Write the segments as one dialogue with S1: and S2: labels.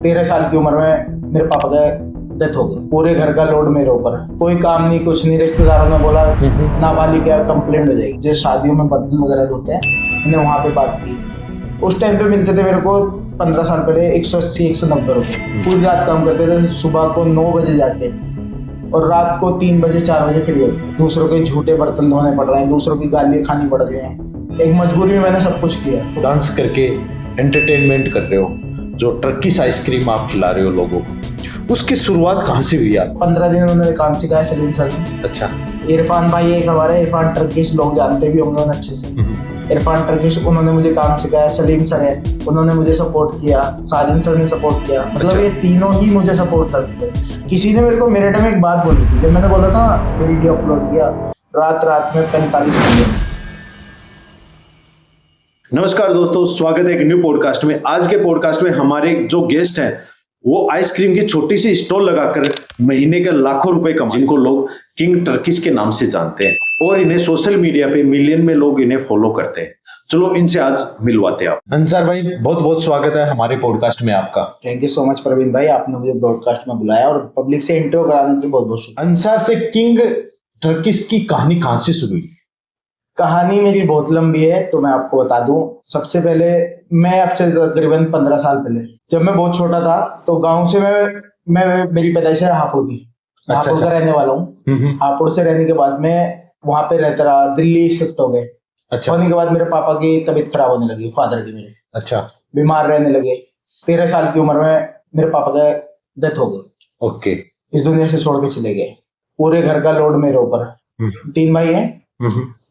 S1: 13 साल की उम्र में मेरे पापा का डेथ हो गई। पूरे घर का लोड मेरे ऊपर, कोई काम नहीं कुछ नहीं। रिश्तेदारों ने बोला नाबालिग है, कंप्लेंट हो जाएगी। जो शादियों में बर्तन वगैरह धोते हैं, मैंने वहां पे बात की। उस टाइम पे मिलते थे मेरे को 15 साल पहले 180-190 रुपए। पूरी रात काम करते थे, सुबह को 9 बजे जाके और रात को 3 बजे 4 बजे फ्री होते। दूसरों के झूठे बर्तन धोने पड़ रहे हैं, दूसरों की गालियां खानी पड़ रही हैं। एक मजबूरी में मैंने सब कुछ किया।
S2: डांस करके एंटरटेनमेंट कर रहे हो, जो टर्किश आइसक्रीम आप खिला रहे हो लोगों को, उसकी शुरुआत कहाँ से हुई आप?
S1: 15 दिन उन्होंने काम सिखाया सलीम सर ने।
S2: अच्छा।
S1: इरफान भाई एक हमारे, इरफान टर्किश, लोग जानते भी होंगे अच्छे से। इरफान टर्किश, उन्होंने मुझे काम सिखाया। सलीम सर है, उन्होंने मुझे सपोर्ट किया। साजिद सर ने सपोर्ट किया। मतलब
S2: अच्छा।
S1: ये तीनों ही मुझे सपोर्ट करते थे। किसी ने मेरे को मेरे टाइम एक बात बोली थी, जब मैंने बोला था वीडियो अपलोड किया, रात में 45 मिनट।
S2: नमस्कार दोस्तों, स्वागत है एक न्यू पॉडकास्ट में। आज के पॉडकास्ट में हमारे जो गेस्ट हैं वो आइसक्रीम की छोटी सी स्टॉल लगाकर महीने के लाखों रुपए कमा, जिनको लोग किंग टर्किश के नाम से जानते हैं और इन्हें सोशल मीडिया पे मिलियन में लोग इन्हें फॉलो करते हैं। चलो इनसे आज मिलवाते हैं। अंसार भाई, बहुत बहुत स्वागत है हमारे पॉडकास्ट में आपका।
S1: Thank you so much Praveen भाई, आपने मुझे ब्रॉडकास्ट में बुलाया और पब्लिक से इंटरव्यू कराने के लिए बहुत बहुत शुक्रिया।
S2: अंसार से किंग टर्किश की कहानी कहां से शुरू हुई?
S1: कहानी मेरी बहुत लंबी है, तो मैं आपको बता दूं। सबसे पहले मैं आपसे तकरीबन 15 साल पहले, जब मैं बहुत छोटा था, तो गांव से मैं मेरी पैदाइश है हापुड़ की। हापुड़ का रहने वाला हूँ। हापुड़ से रहने के बाद में वहां पे रहता रहा, दिल्ली शिफ्ट हो गए।
S2: अच्छा।
S1: होने के बाद मेरे पापा की तबीयत खराब होने लगी, फादर की मेरे।
S2: अच्छा।
S1: बीमार रहने लगे। 13 साल की उम्र में मेरे पापा का डेथ हो गई।
S2: ओके।
S1: इस दुनिया से छोड़ के चले गए। पूरे घर का लोड मेरे ऊपर। 3 भाई हैं।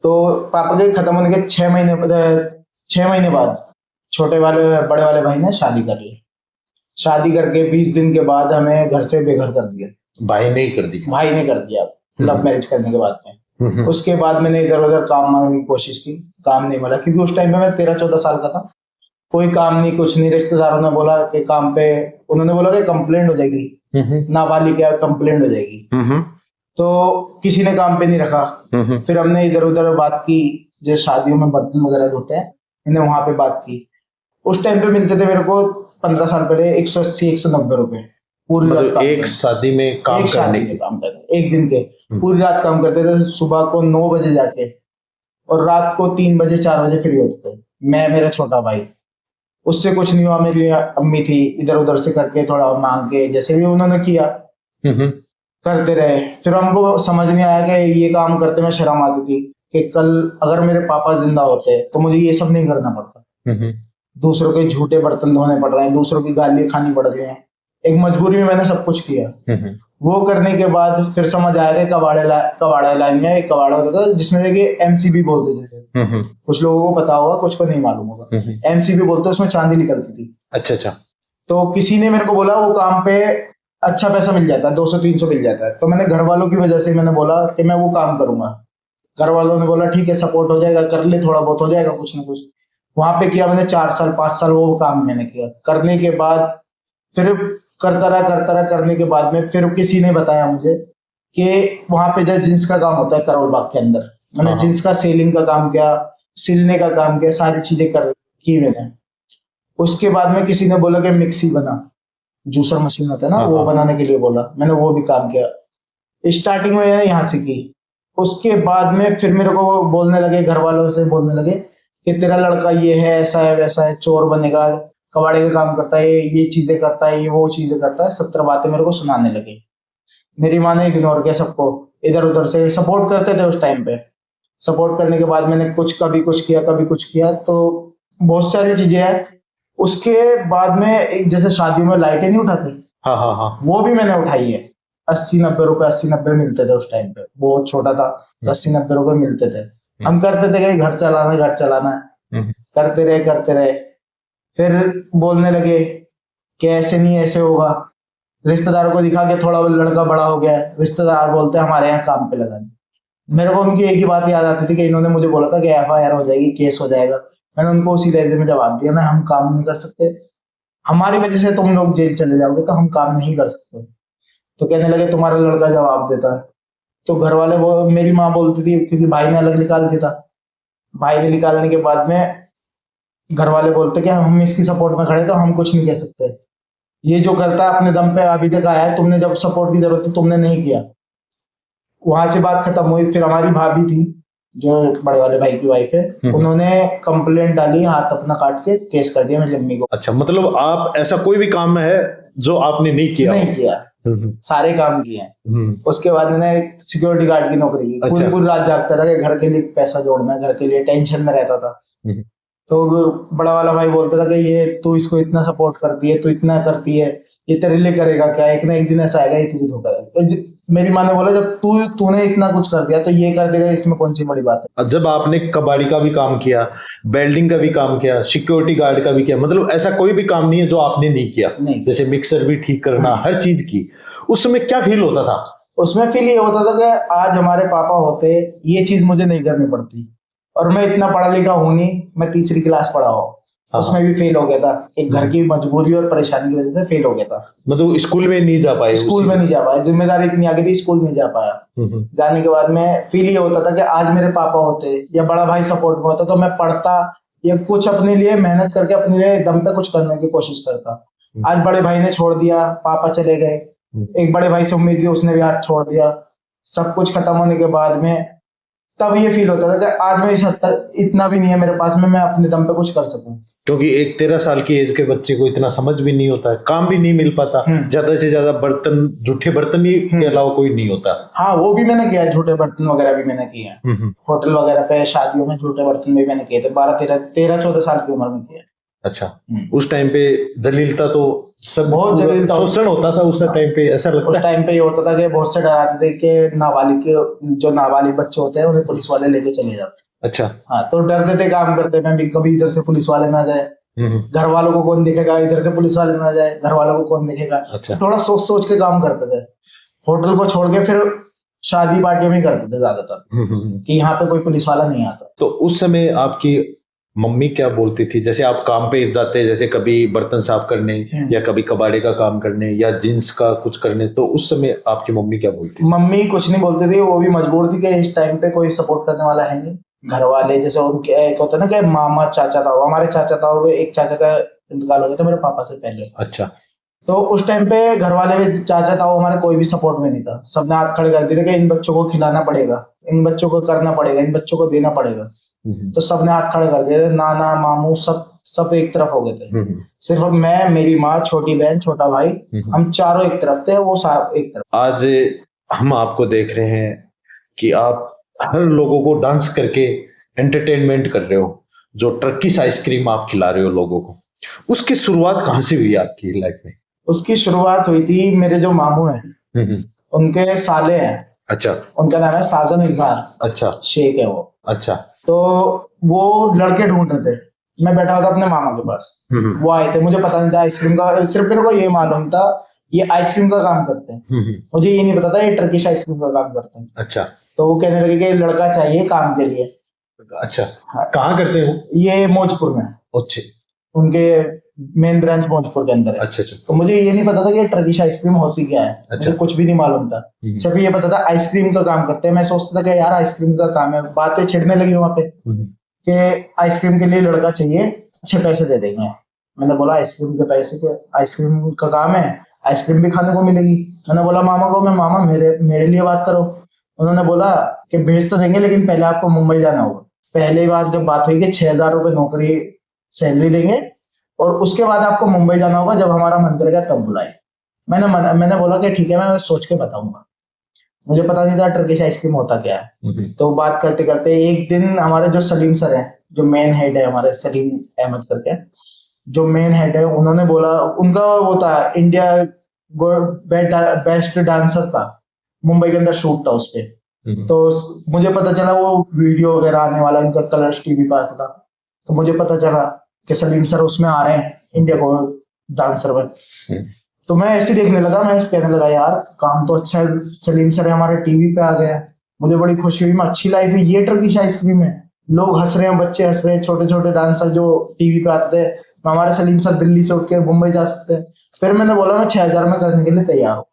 S1: तो पापा के खत्म होने के 6 महीने बाद बड़े वाले भाई ने शादी कर ली। शादी करके 20 दिन के बाद हमें घर से बेघर कर दिया।
S2: भाई ने ही कर दी?
S1: भाई ने कर दिया, लव मैरिज करने के बाद में। उसके बाद मैंने इधर उधर काम मांगने की कोशिश की, काम नहीं मिला, क्योंकि उस टाइम पे मैं 13-14 साल का था। कोई काम नहीं कुछ नहीं। रिश्तेदारों ने बोला कि काम पे, उन्होंने बोला कि कंप्लेंट हो जाएगी, नाबालिग है, कंप्लेंट हो जाएगी। तो किसी ने काम पे नहीं रखा। फिर हमने इधर उधर बात की, जो शादियों में बर्तन वगैरह धोते हैं, मैंने वहां पे बात की। उस टाइम पे मिलते थे मेरे को 15 साल पहले 180-190 रुपए। पूरी रात काम
S2: एक शादी में काम करने के,
S1: काम करते, एक दिन के पूरी रात काम करते थे। सुबह को 9 बजे जाके और रात को 3 बजे 4 बजे फ्री होते थे। मैं, मेरा छोटा भाई, उससे कुछ नहीं हुआ। मेरी अम्मी थी, इधर उधर से करके थोड़ा मांग के जैसे भी उन्होंने किया करते रहे। फिर हमको समझ नहीं आया कि ये काम करते में शर्म आती थी कि कल अगर मेरे पापा जिंदा होते तो मुझे ये सब नहीं करना पड़ता। दूसरों के झूठे बर्तन धोने पड़ रहे हैं, दूसरों की गालियां खानी पड़ रही हैं। एक मजबूरी में मैंने सब कुछ किया। वो करने के बाद फिर समझ आया कि कबाड़ा लाइन में एक कबाड़ा होता था, जिसमें देखिए एमसीबी बोलते थे। कुछ लोगों को पता होगा, कुछ को नहीं मालूम होगा। एमसीबी बोलते, उसमें चांदी निकलती थी।
S2: अच्छा अच्छा।
S1: तो किसी ने मेरे को बोला वो काम पे अच्छा पैसा मिल जाता है, 200-300 मिल जाता है। तो मैंने घर वालों की वजह से मैंने बोला कि मैं वो काम करूंगा। घर वालों ने बोला ठीक है, सपोर्ट हो जाएगा, कर ले, थोड़ा बहुत हो जाएगा कुछ ना कुछ। वहां पे किया मैंने 4 साल 5 साल वो काम मैंने किया। करने के बाद फिर करता रहा करने के बाद में फिर किसी ने बताया मुझे कि वहां पे जो जींस का काम होता है करोल बाग के अंदर, मैंने जींस का सेलिंग का काम किया, सिलने का काम किया, सारी चीजें की मैंने। उसके बाद में किसी ने बोला कि मिक्सी बना, जूसर मशीन होता है ना, वो बनाने के लिए बोला। मैंने वो भी काम किया। स्टार्टिंग में मैंने यहाँ से की। उसके बाद में फिर मेरे को बोलने लगे, घर वालों से बोलने लगे कि तेरा लड़का ये है, ऐसा है, वैसा है, चोर बनेगा, कबाड़े का काम करता है, ये चीजें करता है, ये वो चीजें करता है। 70 बातें मेरे को सुनाने लगे। मेरी माँ ने इग्नोर किया सबको, इधर उधर से सपोर्ट करते थे उस टाइम पे। सपोर्ट करने के बाद मैंने कभी कुछ किया, तो बहुत सारी चीजें हैं। उसके बाद में एक जैसे शादियों में लाइटें नहीं उठाते, वो भी मैंने उठाई है। 80-90 रुपए, 80-90 मिलते थे उस टाइम पे। बहुत छोटा था, 80-90 रुपए मिलते थे। हम करते थे कि घर चलाना है। करते रहे। फिर बोलने लगे कि ऐसे नहीं, ऐसे होगा। रिश्तेदारों को दिखा के थोड़ा लड़का बड़ा हो गया है, रिश्तेदार बोलते हैं हमारे यहाँ काम पे लगा दे। मेरे को उनकी एक ही बात याद आती थी कि इन्होंने मुझे बोला था कि FIR हो जाएगी, केस हो जाएगा। मैंने उनको उसी लहजे में जवाब दिया, मैं हम काम नहीं कर सकते, हमारी वजह से तुम लोग जेल चले जाओगे, तो हम काम नहीं कर सकते। तो कहने लगे तुम्हारा लड़का जवाब देता है। तो घर वाले, वो मेरी माँ बोलती थी, क्योंकि भाई ने अलग निकाल दिया था। भाई ने निकालने के बाद में घर वाले बोलते कि हम इसकी सपोर्ट में खड़े, तो हम कुछ नहीं कह सकते। ये जो करता है अपने दम पे अभी तक आया है, तुमने जब सपोर्ट की जरूरत थी तुमने नहीं किया। वहां से बात खत्म हुई। फिर हमारी भाभी थी जो बड़े वाले भाई की वाइफ है, उन्होंने कंप्लेंट डाली, हाथ अपना काट के केस कर दिया मेरी अम्मी को।
S2: अच्छा, मतलब आप ऐसा कोई भी काम है जो आपने नहीं किया?
S1: नहीं किया, सारे काम किए हैं। उसके बाद मैंने सिक्योरिटी गार्ड की नौकरी की। पूरी पूरी रात जागता था कि घर के लिए पैसा जोड़ना है, घर के लिए टेंशन में रहता था। तो बड़ा वाला भाई बोलता था कि ये तू इसको इतना सपोर्ट करती है, तू इतना करती है, ये तेरे लिए करेगा क्या, एक ना एक दिन ऐसा आएगा ये तुझे धोखा देगा। मेरी माँ ने बोला जब तूने इतना कुछ कर दिया तो ये कर देगा, इसमें कौन सी बड़ी बात है।
S2: जब आपने कबाड़ी का भी काम किया, वेल्डिंग का भी काम किया, सिक्योरिटी गार्ड का भी किया, मतलब ऐसा कोई भी काम नहीं है जो आपने नहीं किया?
S1: नहीं।
S2: जैसे मिक्सर भी ठीक करना, हर चीज की। उस समय क्या फील होता था?
S1: उसमें फील ये होता था कि आज हमारे पापा होते, ये चीज मुझे नहीं करनी पड़ती। और मैं इतना पढ़ा लिखा हूं नहीं, मैं तीसरी क्लास पढ़ा हूँ, उसमें भी फेल हो गया था। एक घर की मजबूरी और परेशानी की वजह से फेल हो गया था।
S2: मतलब स्कूल में नहीं जा पाए?
S1: स्कूल में नहीं जा पाया, जिम्मेदारी इतनी आ गई थी, स्कूल नहीं जा पाया। जाने के बाद में फील ये होता था कि आज मेरे पापा होते या बड़ा भाई सपोर्ट में होता तो मैं पढ़ता या कुछ अपने लिए मेहनत करके अपने लिए दम पे कुछ करने की कोशिश करता। आज बड़े भाई ने छोड़ दिया, पापा चले गए, एक बड़े भाई से उम्मीद थी, उसने भी हाथ छोड़ दिया। सब कुछ खत्म होने के बाद में तब ये फील होता था कि आज मैं इस हद तक इतना भी नहीं है मेरे पास में मैं अपने दम पे कुछ कर सकूं।
S2: क्योंकि एक 13 साल की एज के बच्चे को इतना समझ भी नहीं होता है, काम भी नहीं मिल पाता, ज्यादा से ज्यादा बर्तन, जूठे बर्तन ही के अलावा कोई नहीं होता।
S1: हाँ, वो भी मैंने किया है, झूठे बर्तन वगैरह भी मैंने किए हैं। होटल वगैरह पे, शादियों में झूठे बर्तन भी मैंने किए थे, 13-14 साल की उम्र में किए।
S2: अच्छा, उस टाइम पे जलीलता तो सब,
S1: बहुत जलीलता,
S2: शोषण होता था उस टाइम पे, ऐसा लगता?
S1: उस टाइम पे ये होता था कि बहुत से डराते थे कि नाबालिग बच्चे होते हैं उन्हें पुलिस वाले लेके चले जाते।
S2: अच्छा।
S1: हाँ, तो डरते थे काम करते में भी, कभी इधर से पुलिस वाले ना जाए, घर वालों को कौन देखेगा, इधर से पुलिस वाले ना जाए, घर वालों को कौन देखेगा।
S2: अच्छा।
S1: तो थोड़ा सोच सोच के काम करते थे। होटल को छोड़ के फिर शादी पार्टियों में करते थे ज्यादातर, कि यहाँ पे कोई पुलिस वाला नहीं आता।
S2: तो उस समय आपकी मम्मी क्या बोलती थी? जैसे आप काम पे जाते, जैसे कभी बर्तन साफ करने या कभी कबाड़े का काम करने या जींस का कुछ करने, तो उस समय आपकी मम्मी क्या बोलती थी?
S1: मम्मी कुछ नहीं बोलती थी, वो भी मजबूर थी कि इस टाइम पे कोई सपोर्ट करने वाला है नहीं। घर वाले जैसे उनके एक होता है ना कि मामा चाचा ताऊ, हमारे चाचा ताऊ, एक चाचा का इंतकाल हो गया था मेरे पापा से पहले।
S2: अच्छा।
S1: तो उस टाइम पे घर वाले भी, चाचा ताऊ हमारे कोई भी सपोर्ट में नहीं था। सबने हाथ खड़े कर दिए थे कि इन बच्चों को खिलाना पड़ेगा, इन बच्चों को करना पड़ेगा, इन बच्चों को देना पड़ेगा। तो सबने हाथ खड़े कर दिए थे, नाना मामू सब एक तरफ हो गए थे। सिर्फ मैं, मेरी माँ, छोटी बहन, छोटा भाई, हम चारों एक तरफ थे, वो सब एक तरफ।
S2: आज हम आपको देख रहे हैं कि आप हर लोगों को डांस करके एंटरटेनमेंट कर रहे हो, जो टर्किश आइसक्रीम आप खिला रहे हो लोगों को, उसकी शुरुआत कहाँ से हुई आपकी लाइफ में?
S1: उसकी शुरुआत हुई थी, मेरे जो मामू हैं उनके साले हैं। अच्छा। उनका नाम है साजन इजहार। अच्छा। शेख है वो। अच्छा। तो वो लड़के ढूंढ रहे थे, मैं बैठा हुआ था अपने मामा के पास। वो आए थे, मुझे पता नहीं था आइसक्रीम का, सिर्फ मेरे को ये मालूम था ये आइसक्रीम का काम करते हैं, मुझे ये नहीं पता था ये टर्किश आइसक्रीम का काम करते हैं। अच्छा। तो वो कहने लगे कि लड़का चाहिए काम के लिए। अच्छा। हाँ। कहाँ करते हो? ये मौजपुर में। अच्छा। उनके मेन ब्रांच मौजपुर के अंदर है। अच्छा अच्छा। तो मुझे ये नहीं पता था कि टर्किश आइसक्रीम होती क्या है। अच्छा। मुझे कुछ भी नहीं मालूम था, सिर्फ ये पता था आइसक्रीम का काम करते हैं। मैं सोचता था कि यार आइसक्रीम का काम है, बातें छिड़ने लगी वहां पे कि आइसक्रीम के लिए लड़का चाहिए, अच्छे पैसे दे देंगे। मैंने बोला आइसक्रीम के पैसे के, आइसक्रीम का काम है, आइसक्रीम भी खाने को मिलेगी। मैंने बोला मामा को, मैं मामा मेरे लिए बात करो। उन्होंने बोला कि भेज तो देंगे लेकिन पहले आपको मुंबई जाना होगा। पहली बार जब बात हुई कि 6,000 रुपए नौकरी सैलरी देंगे और उसके बाद आपको मुंबई जाना होगा, जब हमारा मन करेगा तब बुलाए। मैंने बोला कि ठीक है, मैं सोच के बताऊंगा। मुझे पता नहीं था टर्किश आइसक्रीम होता क्या है। तो बात करते करते एक दिन हमारे जो सलीम सर हैं, जो मेन हेड है हमारे, सलीम अहमद करके जो मेन हेड है, उन्होंने बोला, उनका वो था इंडिया बेस्ट डांसर था, मुंबई के अंदर शूट था उस पे। तो मुझे पता चला वो वीडियो वगैरह आने वाला, इनका कलर्स टीवी पे आता था। तो मुझे पता चला कि सलीम सर उसमें आ रहे हैं इंडिया को डांसर में। तो मैं ऐसे देखने लगा, मैं कहने लगा यार काम तो अच्छा है, सलीम सर हमारे टीवी पे आ गया, मुझे बड़ी खुशी हुई, मैं अच्छी लाइफ है, ये टर्किश आइसक्रीम है, लोग हंस रहे हैं, बच्चे हंस रहे हैं, छोटे छोटे डांसर जो टीवी पे आते थे। हमारे सलीम सर दिल्ली से उठ के मुंबई जा सकते हैं। फिर मैंने बोला मैं 6,000 में करने के लिए तैयार हूँ।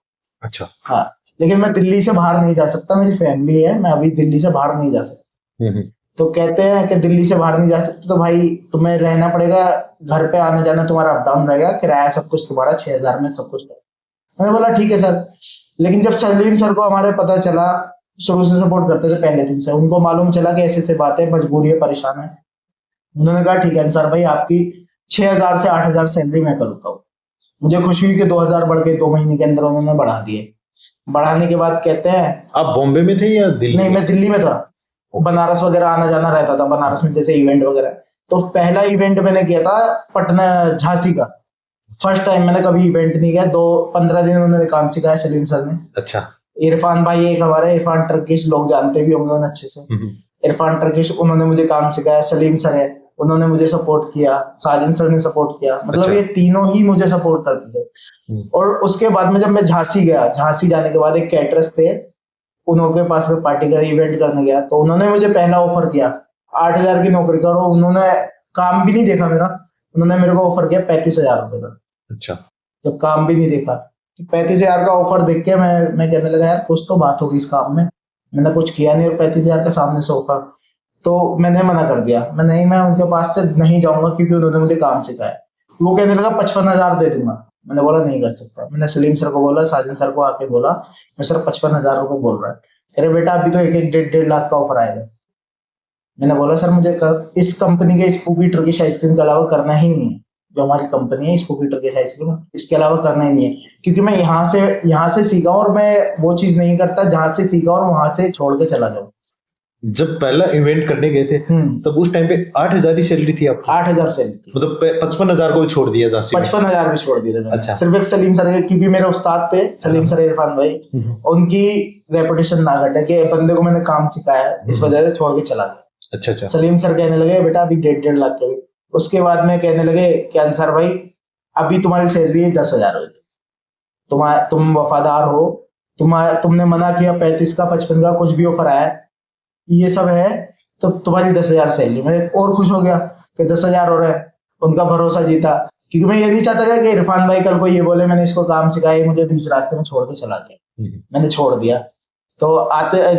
S1: अच्छा। हाँ, लेकिन मैं दिल्ली से बाहर नहीं जा सकता, मेरी फैमिली है, मैं अभी दिल्ली से बाहर नहीं जा सकता। तो कहते हैं कि दिल्ली से बाहर नहीं जा सकते, तो भाई तुम्हें रहना पड़ेगा, घर पे आना जाना तुम्हारा अप डाउन रहेगा, किराया सब कुछ तुम्हारा 6,000 में सब कुछ। मैंने बोला ठीक है सर। लेकिन जब सलीम सर को हमारे पता चला, शुरू से सपोर्ट करते थे पहले दिन से, उनको मालूम चला कि ऐसे ऐसे बात है, मजबूरी है, परेशान है, उन्होंने कहा ठीक है अंसार भाई, आपकी 6,000 से 8,000 सैलरी मैं करता हूँ। मुझे खुशी हुई कि 2,000 बढ़ गए 2 महीने के अंदर, उन्होंने बढ़ा दिए। बढ़ाने के बाद कहते हैं,
S2: आप बॉम्बे में थे या दिल्ली?
S1: नहीं, मैं दिल्ली में था, बनारस वगैरह आना जाना रहता था, बनारस में जैसे इवेंट वगैरह। तो पहला इवेंट मैंने किया था पटना झांसी का, फर्स्ट टाइम मैंने कभी इवेंट नहीं किया। 15 दिन उन्होंने काम सिखाया सलीम सर ने।
S2: अच्छा।
S1: इरफान भाई एक हमारे, इरफान टर्किश, लोग जानते भी होंगे उन्हें अच्छे से। इरफान टर्किश, उन्होंने मुझे काम सिखाया। सलीम सर है, उन्होंने मुझे सपोर्ट किया। साजिन सर ने सपोर्ट किया। मतलब
S2: अच्छा।
S1: ये तीनों ही मुझे सपोर्ट करते थे। और उसके बाद में जब मैं झांसी गया, झांसी जाने के बाद एक कैटरस थे, उनके पास में पार्टी का इवेंट करने गया, तो उन्होंने मुझे पहला ऑफर किया 8,000 की नौकरी का, और उन्होंने काम भी नहीं देखा मेरा, उन्होंने मेरे को ऑफर किया 35,000 रुपए का।
S2: अच्छा।
S1: जब काम भी नहीं देखा, तो 35,000 का ऑफर देख के मैं कहने लगा यार कुछ तो बात होगी इस काम में। मैंने कुछ किया नहीं और 35,000 के सामने से ऑफर, तो मैंने मना कर दिया। मैं उनके पास से नहीं जाऊंगा क्योंकि उन्होंने मुझे काम सिखाया। वो कहने लगा 55,000 दे दूंगा। मैंने बोला नहीं कर सकता। मैंने सलीम सर को बोला, साजिन सर को आके बोला, मैं सर 55,000 रुपए बोल रहा है। अरे बेटा अभी तो 1-1, 1.5 लाख का ऑफर आएगा। मैंने बोला सर मुझे इस कंपनी के स्पूकी टर्किश आइसक्रीम के अलावा करना ही नहीं है, जो हमारी कंपनी है स्पूकी टर्किश आइसक्रीम, इसके अलावा करना ही नहीं है, क्योंकि मैं यहाँ से सीखा हूँ और मैं वो चीज नहीं करता जहां से सीखा और वहां से छोड़ के चला जाऊँ।
S2: जब पहला इवेंट करने गए थे तब उस टाइम पे 8,000 ही सैलरी थी आपकी?
S1: 8,000 सैलरी थी।
S2: मतलब 55,000 को भी छोड़ दिया था?
S1: 55,000 भी छोड़ दिए थे मैंने।
S2: अच्छा।
S1: सिर्फ एक सलीम सर, क्योंकि मेरे उस्ताद थे सलीम सर, इरफान भाई, उनकी रेपुटेशन ना घटे कि बंदे को मैंने काम सिखाया, इस वजह से छोड़ के चला गया।
S2: अच्छा अच्छा।
S1: सलीम सर कहने लगे बेटा अभी 1.5 लाख का। उसके बाद में कहने लगे कि अंसार भाई अभी तुम्हारी सैलरी 10,000 होगी, तुम वफादार हो, तुमने मना किया 35 का 55 का कुछ भी ऑफर आया ये सब है, तो तुम्हारी 10,000 सैलरी। मैं और खुश हो गया कि 10,000 हो रहा है। उनका भरोसा जीता, क्योंकि मैं ये नहीं चाहता था कि इरफान भाई कल को ये बोले मैंने इसको काम सिखाया, मुझे बीच रास्ते में छोड़ के चला गया। मैंने छोड़ दिया। तो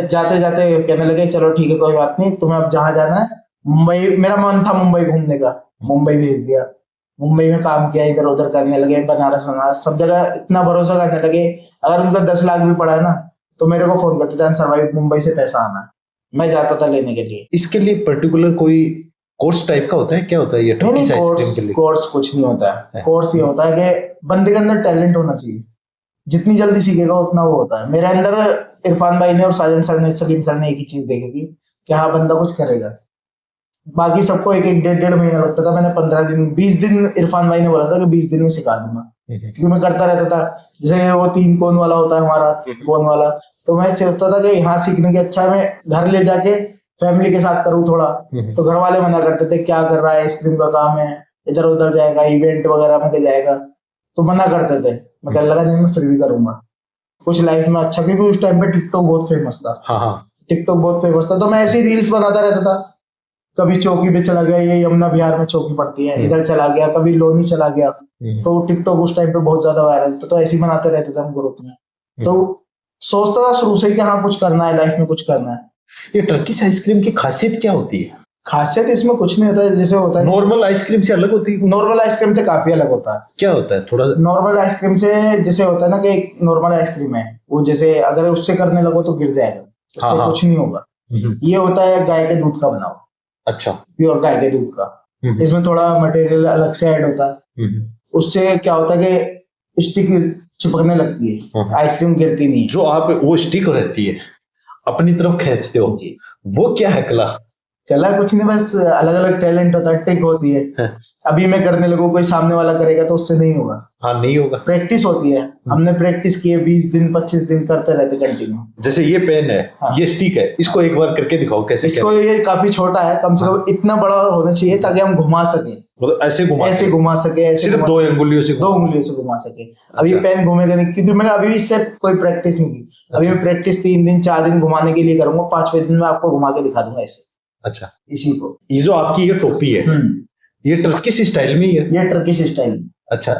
S1: जाते जाते कहने लगे चलो ठीक है कोई बात नहीं, तुम्हें अब जहां जाना है, मुंबई, मेरा मन था मुंबई घूमने का, मुंबई भेज दिया। मुंबई में काम किया, इधर उधर करने लगे, बनारस सब जगह इतना भरोसा करने लगे। अगर उनका 10 लाख भी पड़ा है ना तो मेरे को फोन करते थे अंसार भाई मुंबई से पैसा आना है, मैं जाता था लेने के लिए।
S2: इसके लिए पर्टिकुलर कोई कोर्स टाइप का होता है? क्या होता है ये टर्किश आइसक्रीम के लिए?
S1: कोर्स कुछ नहीं होता है। कोर्स ये होता है कि बंदे के अंदर टैलेंट होना चाहिए, जितनी जल्दी सीखेगा उतना वो होता है। मेरे अंदर इरफान भाई ने और साजन सर ने, सलीम सर ने एक ही चीज देखी थी कि हाँ बंदा कुछ करेगा। बाकी सबको 1-1, 1.5 महीना लगता था, मैंने 15 दिन 20 दिन, इरफान भाई ने बोला था कि 20 दिन में सिखा दूंगा, क्योंकि मैं करता रहता था। जैसे वो 3 कोन वाला होता है हमारा, कोन वाला, तो मैं सोचता था कि यहाँ सीखने के अच्छा मैं घर ले जाके फैमिली के साथ करूँ थोड़ा। तो घर वाले मना करते थे क्या कर रहा है, आइसक्रीम का काम है, इधर उधर जाएगा, इवेंट वगैरह में जाएगा, तो मना करते थे। मैं कहने लगा नहीं मैं फिर भी करूंगा कुछ लाइफ में अच्छा, क्योंकि उस टाइम पे टिकटॉक बहुत फेमस था।
S2: हाँ।
S1: टिकटॉक बहुत फेमस था, तो मैं ऐसी रील्स बनाता रहता था। कभी चौकी पे चला गया, ये यमुना बिहार में चौकी पड़ती है, इधर चला गया, कभी लोनी चला गया। तो टिकटॉक उस टाइम पे बहुत ज्यादा वायरल था, तो ऐसे ही बनाते रहते थे हम ग्रुप में। तो सोचता था शुरू से कि हाँ कुछ करना है लाइफ में, कुछ करना है।
S2: ये टर्किश आइसक्रीम की खासियत क्या होती है?
S1: खासियत इसमें कुछ नहीं होता है, जैसे होता है
S2: नॉर्मल आइसक्रीम से अलग होती है?
S1: नॉर्मल आइसक्रीम से काफी अलग होता है।
S2: क्या होता है थोड़ा?
S1: नॉर्मल आइसक्रीम से जैसे होता है ना कि एक नॉर्मल आइसक्रीम है, वो जैसे अगर उससे करने लगो तो गिर जाएगा, उससे
S2: हाँ।
S1: कुछ नहीं होगा। ये होता है गाय के दूध का बना हुआ। अच्छा। प्योर गाय के दूध का। इसमें थोड़ा मटेरियल अलग से ऐड होता है। उससे क्या होता है कि स्टिक चिपकने लगती है, आइसक्रीम गिरती नहीं।
S2: जो आप वो स्टिक रहती है अपनी तरफ खींचते हो, वो क्या है कला?
S1: कला कुछ नहीं, बस अलग अलग टैलेंट होता है, ट्रिक होती है। अभी मैं करने लगूं, कोई सामने वाला करेगा तो उससे नहीं होगा।
S2: हाँ नहीं होगा।
S1: प्रैक्टिस होती है, हमने प्रैक्टिस की है 20 दिन 25 दिन करते रहते कंटिन्यू।
S2: जैसे ये पेन है,
S1: हाँ।
S2: ये स्टिक है, इसको एक बार करके दिखाओ कैसे।
S1: इसको ये काफी छोटा है, कम से कम इतना बड़ा होना चाहिए ताकि हम घुमा सके,
S2: मतलब ऐसे घुमा सके,
S1: सिर्फ
S2: 2 उंगलियों से
S1: 2 उंगलियों से घुमा सके। अभी पेन घूमेगा नहीं, क्योंकि मैंने अभी इससे कोई प्रैक्टिस नहीं की। अभी मैं प्रैक्टिस 3 दिन 4 दिन घुमाने के लिए करूंगा, 5वें दिन में आपको घुमा के दिखा दूंगा ऐसे।
S2: अच्छा।
S1: इसी को,
S2: ये जो आपकी ये टोपी है, ये टर्किश स्टाइल में ही है?
S1: ये टर्किश स्टाइल।
S2: अच्छा,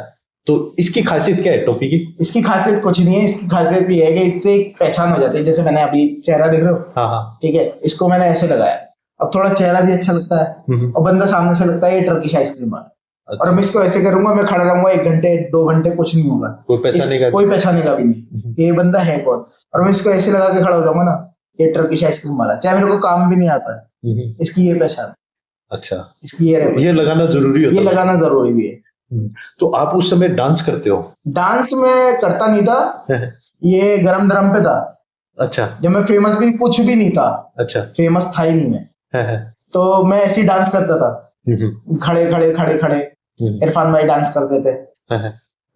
S2: तो इसकी खासियत क्या है टोपी की?
S1: इसकी खासियत कुछ नहीं है, इसकी खासियत ये है कि इससे एक पहचान हो जाती है। जैसे मैंने अभी चेहरा देख रहे हो,
S2: हाँ।
S1: ठीक है, इसको मैंने ऐसे लगाया, अब थोड़ा चेहरा भी अच्छा लगता है और बंदा सामने से लगता है ये टर्किश आइसक्रीम वाला।
S2: अच्छा।
S1: और मैं इसको ऐसे करूंगा, मैं खड़ा रहूंगा 1 घंटे 2 घंटे, कुछ नहीं होगा,
S2: कोई पहचानेगा
S1: कोई पहचानेगा भी नहीं कि ये बंदा है कौन। और मैं इसको ऐसे लगा के खड़ा हो जाऊंगा ना, ये टर्किश आइसक्रीम वाला, चाहे मेरे को काम भी नहीं आता है, इसकी ये पहचान है,
S2: अच्छा,
S1: इसकी
S2: ये लगाना जरूरी होता
S1: ये
S2: है।
S1: लगाना जरूरी भी है।
S2: तो आप उस समय डांस करते हो?
S1: डांस में करता नहीं था, ये गरम धरम पे था।
S2: अच्छा।
S1: जब मैं फेमस भी कुछ भी नहीं था,
S2: अच्छा।
S1: फेमस था ही नहीं मैं, तो मैं ऐसे ही डांस करता था, खड़े खड़े खड़े खड़े। इरफान भाई डांस करते थे,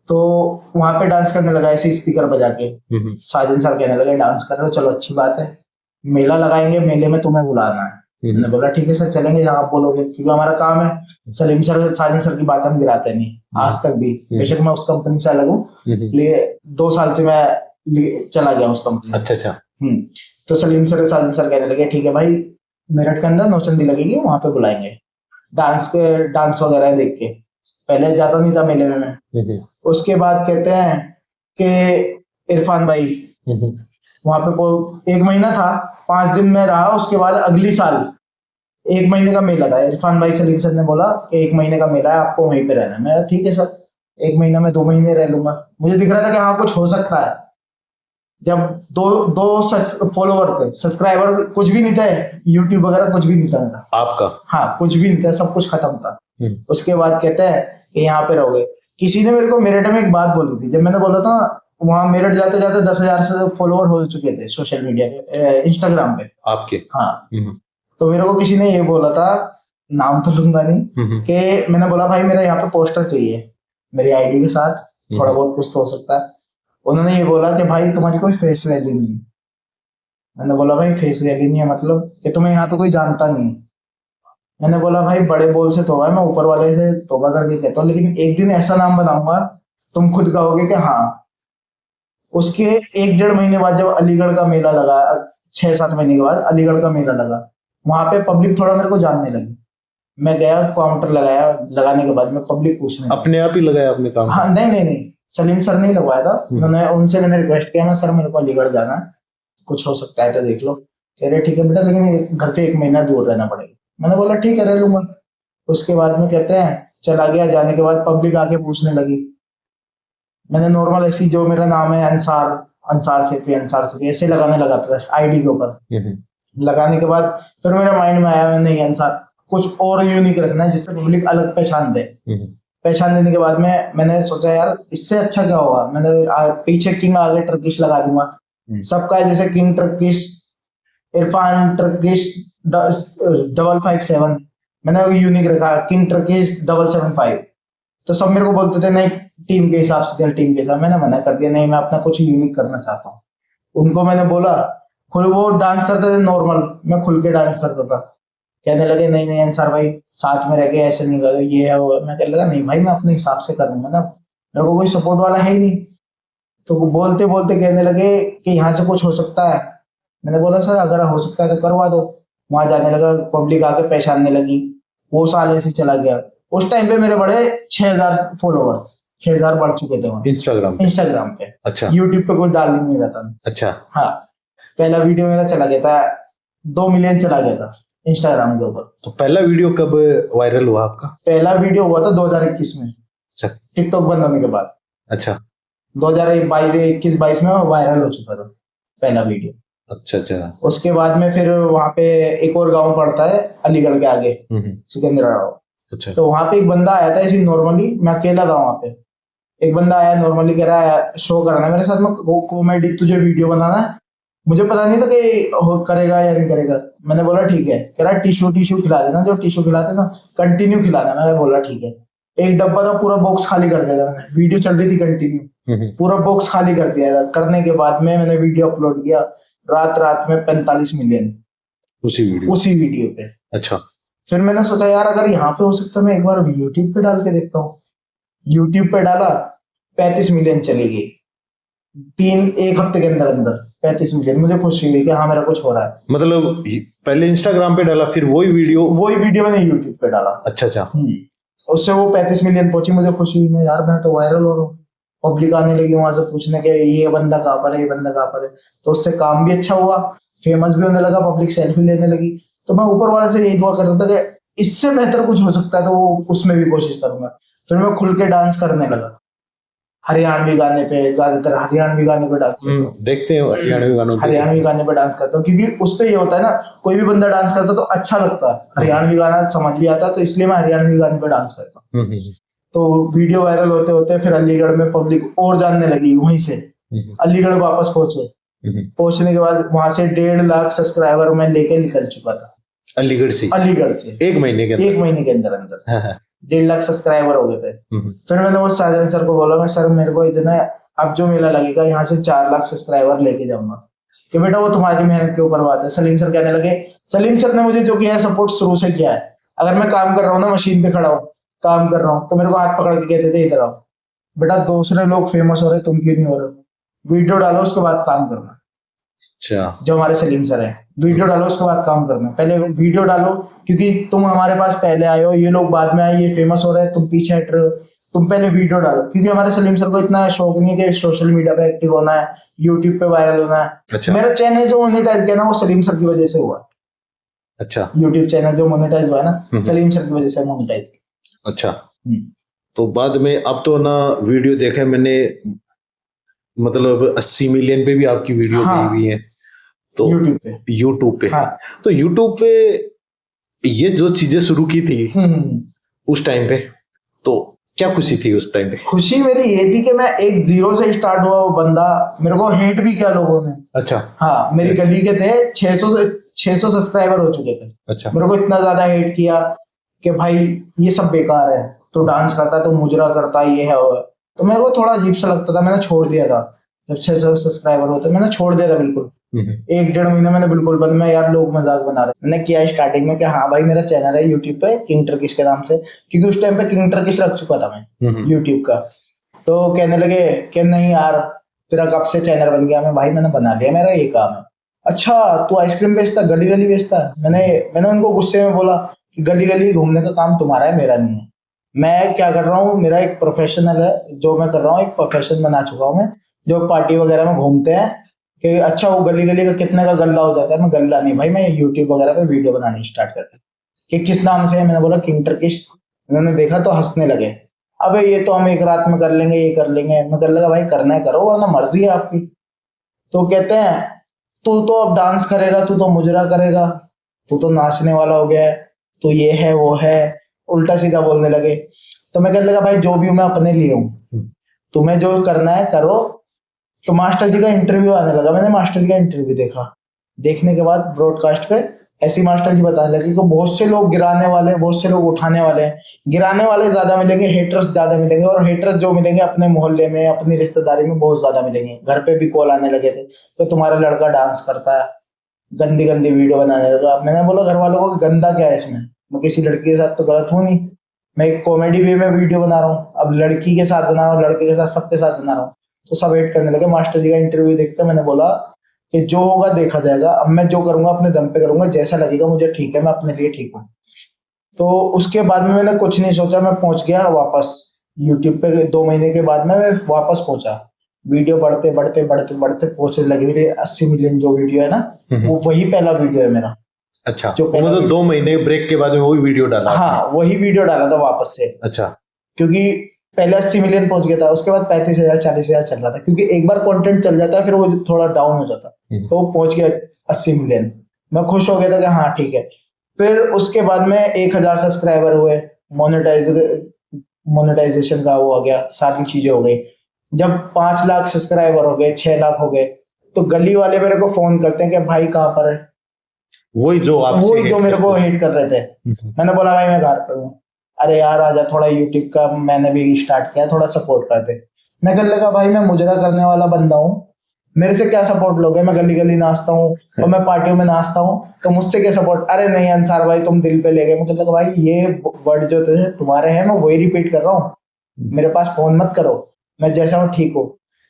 S1: तो वहां पे डांस करने लगा ऐसे स्पीकर बजा के। साजन सर कहने लगे डांस कर रहे हो, चलो अच्छी बात है, मेला लगाएंगे, मेले में तुम्हें बुलाना है। मैंने बोला ठीक है सर, चलेंगे जहाँ आप बोलोगे, क्योंकि हमारा काम है। सलीम सर साजन सर की बात हम गिराते नहीं आज तक भी, बेशक मैं उस कंपनी से अलग हूँ, 2 साल से मैं चला गया उस कंपनी।
S2: अच्छा अच्छा।
S1: तो सलीम सर साजन सर कहने लगे ठीक है भाई, मेरठ के अंदर नौचंदी लगेगी, वहां पे बुलाएंगे डांस वगैरह देख के। पहले जाता नहीं था मेले में मैं। उसके बाद कहते हैं कि इरफान भाई वहां पे को 1 महीना था, 5 दिन में रहा। उसके बाद अगली साल 1 महीने का मेला था। इरफान भाई सलीम सर ने बोला कि 1 महीने का मेला है, आपको वहीं पे रहना है। मैं ठीक है सर, 1 महीना में 2 महीने रह लूंगा। मुझे दिख रहा था कि हाँ कुछ हो सकता है। जब दो फॉलोवर थे, सब्सक्राइबर कुछ भी नहीं था, यूट्यूब वगैरह कुछ भी नहीं था मेरा
S2: आपका।
S1: हाँ, कुछ भी नहीं था, सब कुछ खत्म था। उसके बाद कहते हैं कि यहाँ पे रहोगे। किसी ने मेरे को मेरठ में एक बात बोली थी, जब मैंने बोला था वहां मेरठ जाते जाते 10,000 से फॉलोवर हो चुके थे सोशल मीडिया पे, इंस्टाग्राम पे
S2: आपके।
S1: हाँ। तो मेरे को किसी ने ये बोला था, नाम तो लूंगा नहीं, कि मैंने बोला भाई मेरा यहाँ पे पोस्टर चाहिए मेरी आईडी के साथ, थोड़ा बहुत कुछ तो हो सकता है। उन्होंने ये बोला कि भाई तुम्हारी कोई फेस वैल्यू नहीं है। मैंने बोला भाई फेस वैल्यू नहीं है मतलब कि तुम्हें यहाँ पे कोई जानता नहीं है। मैंने बोला भाई बड़े बोल से तोबा है, मैं ऊपर वाले से तोबा करके कहता हूँ, लेकिन एक दिन ऐसा नाम बनाऊंगा तुम खुद कहोगे कि हाँ। उसके 1-1.5 महीने बाद जब अलीगढ़ का मेला लगा, 6-7 महीने के बाद अलीगढ़ का मेला लगा, वहां पे पब्लिक थोड़ा मेरे को जानने लगी। मैं गया, काउंटर लगाया, लगाने के बाद में पब्लिक पूछने लगी।
S2: अपने आप ही लगाया आपने काम?
S1: हाँ, नहीं, सलीम सर ने लगवाया था। उन्होंने उनसे मैंने रिक्वेस्ट किया, मैं सर मेरे को अलीगढ़ जाना है, कुछ हो सकता है तो देख लो। कह रहे ठीक है बेटा, लेकिन घर से 1 महीना दूर रहना पड़ेगा। मैंने बोला ठीक है, रह लूंगा। उसके बाद में कहते हैं चला गया, जाने के बाद पब्लिक आके पूछने लगी। मैंने नॉर्मल ऐसी जो मेरा नाम है अंसार सिफी ऐसे लगाने लगा था आईडी के ऊपर। लगाने के बाद फिर मेरे माइंड में आया नहीं अंसार, कुछ और यूनिक रखना है जिससे पब्लिक अलग पहचान दे। पहचान देने के बाद में मैंने सोचा यार इससे अच्छा क्या होगा, मैंने पीछे किंग आगे टर्किश लगा दूंगा। सबका है जैसे किंग टर्किश, इरफान टर्किश 557, मैंने यूनिक रखा किंग टर्किश 775। तो सब मेरे को बोलते थे नहीं टीम के हिसाब से चल, टीम के हिसाब। मैंने मना कर दिया, नहीं मैं अपना कुछ यूनिक करना चाहता हूँ। उनको मैंने बोला, खुद वो डांस करते थे नॉर्मल, मैं खुल के डांस करता था। कहने लगे नहीं अंसार भाई साथ में रह के ऐसे नहीं करो, ये है वो। मैं कहने लगा नहीं भाई मैं अपने हिसाब से करूंगा ना, मेरे को कोई सपोर्ट वाला है ही नहीं। तो वो बोलते बोलते कहने लगे कि यहाँ से कुछ हो सकता है। मैंने बोला सर अगर हो सकता है तो करवा दो। वहां जाने लगा, पब्लिक आके पहचानने लगी। वो साल ऐसे चला गया। उस टाइम पे मेरे बड़े 6,000 फॉलोवर्स, 6,000 बढ़ चुके थे वहाँ इंस्टाग्राम पे।
S2: अच्छा।
S1: यूट्यूब पे कोई डाल ही नहीं रहता।
S2: अच्छा।
S1: हाँ, पहला वीडियो मेरा चला गया था, 2 मिलियन चला गया था इंस्टाग्राम के ऊपर।
S2: तो पहला वीडियो कब वायरल हुआ आपका? पहला
S1: वीडियो हुआ था 2021 में।
S2: अच्छा।
S1: टिकटॉक बंद होने के बाद।
S2: अच्छा।
S1: 2021-22 में वायरल हो चुका था पहला वीडियो।
S2: अच्छा अच्छा।
S1: उसके बाद में फिर वहां पे एक और गांव पड़ता है अलीगढ़ के आगे, सिकंदराबाद।
S2: अच्छा।
S1: तो वहां पे एक बंदा आया था ऐसे नॉर्मली, मैं अकेला था वहां पे। एक बंदा आया नॉर्मली, कह रहा है शो करना है मेरे साथ में, कॉमेडी तुझे वीडियो बनाना है। मुझे पता नहीं था कि करेगा या नहीं करेगा। मैंने बोला ठीक है। कह रहा टिश्यू खिला देना, जो टिश्यू खिलाते ना कंटिन्यू खिलाना। मैंने बोला ठीक है। एक डब्बा था, पूरा बॉक्स खाली कर दिया था मैंने, वीडियो चल रही थी कंटिन्यू, पूरा बॉक्स खाली कर दिया था। करने के बाद में मैंने वीडियो अपलोड किया, रात में 45 मिलियन उसी वीडियो पे। अच्छा। फिर मैंने सोचा यार अगर यहाँ पे हो सकता है मैं एक बार यूट्यूब पे डाल के देखता हूँ। यूट्यूब पे डाला, 35 मिलियन चली गई। 1 हफ्ते के अंदर 35 मिलियन। मुझे खुशी हुई कि हाँ मेरा कुछ हो रहा है।
S2: मतलब पहले इंस्टाग्राम पे डाला, फिर वही वीडियो
S1: मैंने यूट्यूब पे डाला।
S2: अच्छा।
S1: उससे वो 35 मिलियन पहुंची। मुझे खुशी हुई, मैं यार मैं तो वायरल हो रहा हूँ। पब्लिक आने लगी वहां से पूछने के ये बंदा कहाँ पर है, ये बंदा कहाँ पर है। तो उससे काम भी अच्छा हुआ, फेमस भी होने लगा, पब्लिक सेल्फी लेने लगी। तो मैं ऊपर वाले से यही दुआ करता था कि इससे बेहतर कुछ हो सकता है तो वो उसमें भी कोशिश करूंगा। फिर मैं खुल के डांस करने लगा, हरियाणवी गाने पे, ज्यादातर हरियाणवी गाने पे डांस करता हूँ।
S2: देखते हैं हरियाणवी गानों पे।
S1: हरियाणवी गाने पे डांस करता हूँ क्योंकि उस पे ये होता है ना, कोई भी बंदा डांस करता है तो अच्छा लगता है, हरियाणवी गाना समझ भी आता है, तो इसलिए मैं हरियाणवी गाने पे डांस करता हूँ। तो वीडियो वायरल होते होते फिर अलीगढ़ में पब्लिक और जानने लगी, वहीं से अलीगढ़ वापस पहुंचे। पहुंचने के बाद वहां से 1.5 लाख सब्सक्राइबर मैं लेके निकल चुका था
S2: अलीगढ़ से
S1: एक महीने के अंदर 1.5 लाख सब्सक्राइबर हो गए थे। फिर मैंने वो साजन सर को बोला, मैं सर मेरे को इतना अब जो मेला लगेगा यहाँ से 4 लाख सब्सक्राइबर लेके जाऊंगा, कि बेटा वो तुम्हारी मेहनत के ऊपर बात है। सलीम सर कहने लगे, सलीम सर ने मुझे जो किया है सपोर्ट शुरू से किया है। अगर मैं काम कर रहा हूँ ना, मशीन पे खड़ा हूँ काम कर रहा हूँ, तो मेरे को हाथ पकड़ के कहते थे इधर आओ बेटा, दूसरे लोग फेमस हो रहे तुम क्यों नहीं हो रहे, वीडियो डालो उसके बाद काम करना।
S2: अच्छा,
S1: जो हमारे सलीम सर है, वीडियो डालो उसके बाद काम करना, पहले वीडियो डालो क्योंकि तुम हमारे पास पहले आए हो, ये लोग बाद में आए, ये फेमस हो रहे हैं, तुम पीछे हट रहे हो, तुम पहले वीडियो डालो। क्योंकि हमारे सलीम सर को इतना शौक नहीं है कि सोशल मीडिया पे एक्टिव होना है, यूट्यूब पे वायरल होना है।
S2: अच्छा।
S1: मेरा चैनल जो मोनेटाइज किया ना वो सलीम सर की वजह से हुआ।
S2: अच्छा,
S1: यूट्यूब चैनल जो मोनेटाइज हुआ है ना, सलीम सर की वजह से मोनेटाइज।
S2: अच्छा। तो बाद में अब तो ना वीडियो देखे मैंने, मतलब 80 मिलियन पे भी आपकी वीडियो गई हुई है। तो यूट्यूब पे
S1: हाँ।
S2: तो यूट्यूब पे ये जो चीजें शुरू की थी उस टाइम पे, तो क्या खुशी थी उस टाइम पे?
S1: खुशी मेरी ये थी कि मैं एक 0 से स्टार्ट हुआ वो बंदा, मेरे को हेट भी किया लोगों ने।
S2: अच्छा।
S1: हाँ, मेरी गली के थे 600 सब्सक्राइबर हो चुके थे।
S2: अच्छा।
S1: मेरे को इतना ज्यादा हेट किया कि भाई ये सब बेकार है, तो डांस करता है तो मुजरा करता है, ये है वो है। तो मेरे को थोड़ा अजीब सा लगता था, मैंने छोड़ दिया था। जब 600 सब्सक्राइबर होते मैंने छोड़ दिया था बिल्कुल। 1-1.5 महीने मैंने बिल्कुल बंद में, यार लोग मजाक बना रहे। मैंने किया स्टार्टिंग में कि हाँ भाई मेरा चैनल है यूट्यूब पे किंग टर्किश के नाम से, क्योंकि उस टाइम पे किंग टर्किश रख चुका था मैं यूट्यूब का। तो कहने लगे कि नहीं यार तेरा कब से चैनल बन गया? मैं भाई मैंने बना लिया, मेरा ये काम है। अच्छा तू आइसक्रीम बेचता, गली गली बेचता? मैंने उनको गुस्से में बोला कि गली गली घूमने का काम तुम्हारा है, मेरा नहीं है। मैं क्या कर रहा हूँ, मेरा एक प्रोफेशनल है जो मैं कर रहा हूँ, एक प्रोफेशन बना चुका हूँ मैं, जो पार्टी वगैरह में घूमते हैं कि अच्छा वो गली गली का कितने का गल्ला हो जाता है। मैं गल्ला नहीं भाई, मैं यूट्यूब वगैरह पे वीडियो बनानी स्टार्ट कर दी कि किस नाम से है। मैंने बोला किंग टर्किश। उन्होंने देखा तो हंसने लगे, अबे ये तो हम एक रात में कर लेंगे, ये कर लेंगे। मैं कर लगा भाई करना है करो वरना मर्जी है आपकी। तो कहते हैं तू तो अब डांस करेगा, तू तो मुजरा करेगा, तू तो नाचने वाला हो गया है, तो ये है वो है, उल्टा सीधा बोलने लगे। तो मैं कहने लगा भाई जो भी हूं मैं अपने लिए हूँ, तुम्हें जो करना है करो। तो मास्टर जी का इंटरव्यू आने लगा, मैंने मास्टर जी का इंटरव्यू देखा। देखने के बाद ब्रॉडकास्ट पे ऐसी मास्टर जी बताने लगे कि बहुत से लोग गिराने वाले, बहुत से लोग उठाने वाले हैं। गिराने वाले ज्यादा मिलेंगे, हेटर्स ज्यादा मिलेंगे, और हेटर्स जो मिलेंगे अपने मोहल्ले में, अपनी रिश्तेदारी में बहुत ज्यादा मिलेंगे। घर पे भी कॉल आने लगे थे तो तुम्हारा लड़का डांस करता है, गंदी गंदी वीडियो बनाने लगा। मैंने बोला घर वालों को गंदा क्या है इसमें, मैं किसी लड़की के साथ तो गलत हूँ नहीं, मैं एक कॉमेडी वे में वीडियो बना रहा हूँ। अब लड़की के साथ बना रहा हूँ, लड़के के साथ, सबके साथ बना रहा हूँ। तो सब वेट करने लगे। मास्टर जी का इंटरव्यू देखकर मैंने बोला कि जो होगा देखा जाएगा, अब मैं जो करूंगा अपने दम पे करूंगा, जैसा लगेगा मुझे ठीक है, मैं अपने लिए ठीक हूँ। तो उसके बाद में मैंने कुछ नहीं सोचा, मैं पहुंच गया वापस यूट्यूब पे। 2 महीने के बाद में मैं वापस पहुंचा। वीडियो बढ़ते बढ़ते बढ़ते बढ़ते पहुंचने लगी मेरी 80 मिलियन जो वीडियो है ना, वो वही पहला वीडियो है मेरा।
S2: अच्छा, जो मतलब 2 महीने ब्रेक के बाद में वही वीडियो डाला?
S1: हाँ, वही वीडियो डाला था वापस से।
S2: अच्छा।
S1: क्योंकि पहले 80 मिलियन पहुंच गया था, उसके बाद 35,000 40,000 चल रहा था, क्योंकि एक बार कंटेंट चल जाता है फिर वो थोड़ा डाउन हो जाता, तो वो पहुंच गया 80 मिलियन। मैं खुश हो गया था कि हाँ ठीक है। फिर उसके बाद में 1,000 सब्सक्राइबर हुए, मोनेटाइजेशन का वो हो गया, सारी चीजें हो गई। जब 5 लाख सब्सक्राइबर हो गए, 6 लाख हो गए, तो गली वाले मेरे को फोन करते हैं कि भाई कहाँ पर है? वही जो मेरे को हेट कर रहे थे। मैंने बोला भाई मैं घर पर हूँ। अरे यार आजा, थोड़ा यूट्यूब का मैंने भी स्टार्ट किया, थोड़ा सपोर्ट करते। मैं कहने लगा भाई मैं मुजरा करने वाला बंदा हूँ, मेरे से क्या सपोर्ट लोगे? मैं गली गली नाचता हूँ और मैं पार्टियों में नाचता हूँ, तो मुझसे क्या सपोर्ट? अरे नहीं अंसार भाई तुम दिल पे ले गए। मैं कहने लगा भाई ये वर्ड जो थे तुम्हारे हैं, मैं वही रिपीट कर रहा हूँ, मेरे पास फोन मत करो, मैं जैसा हूँ ठीक हूँ।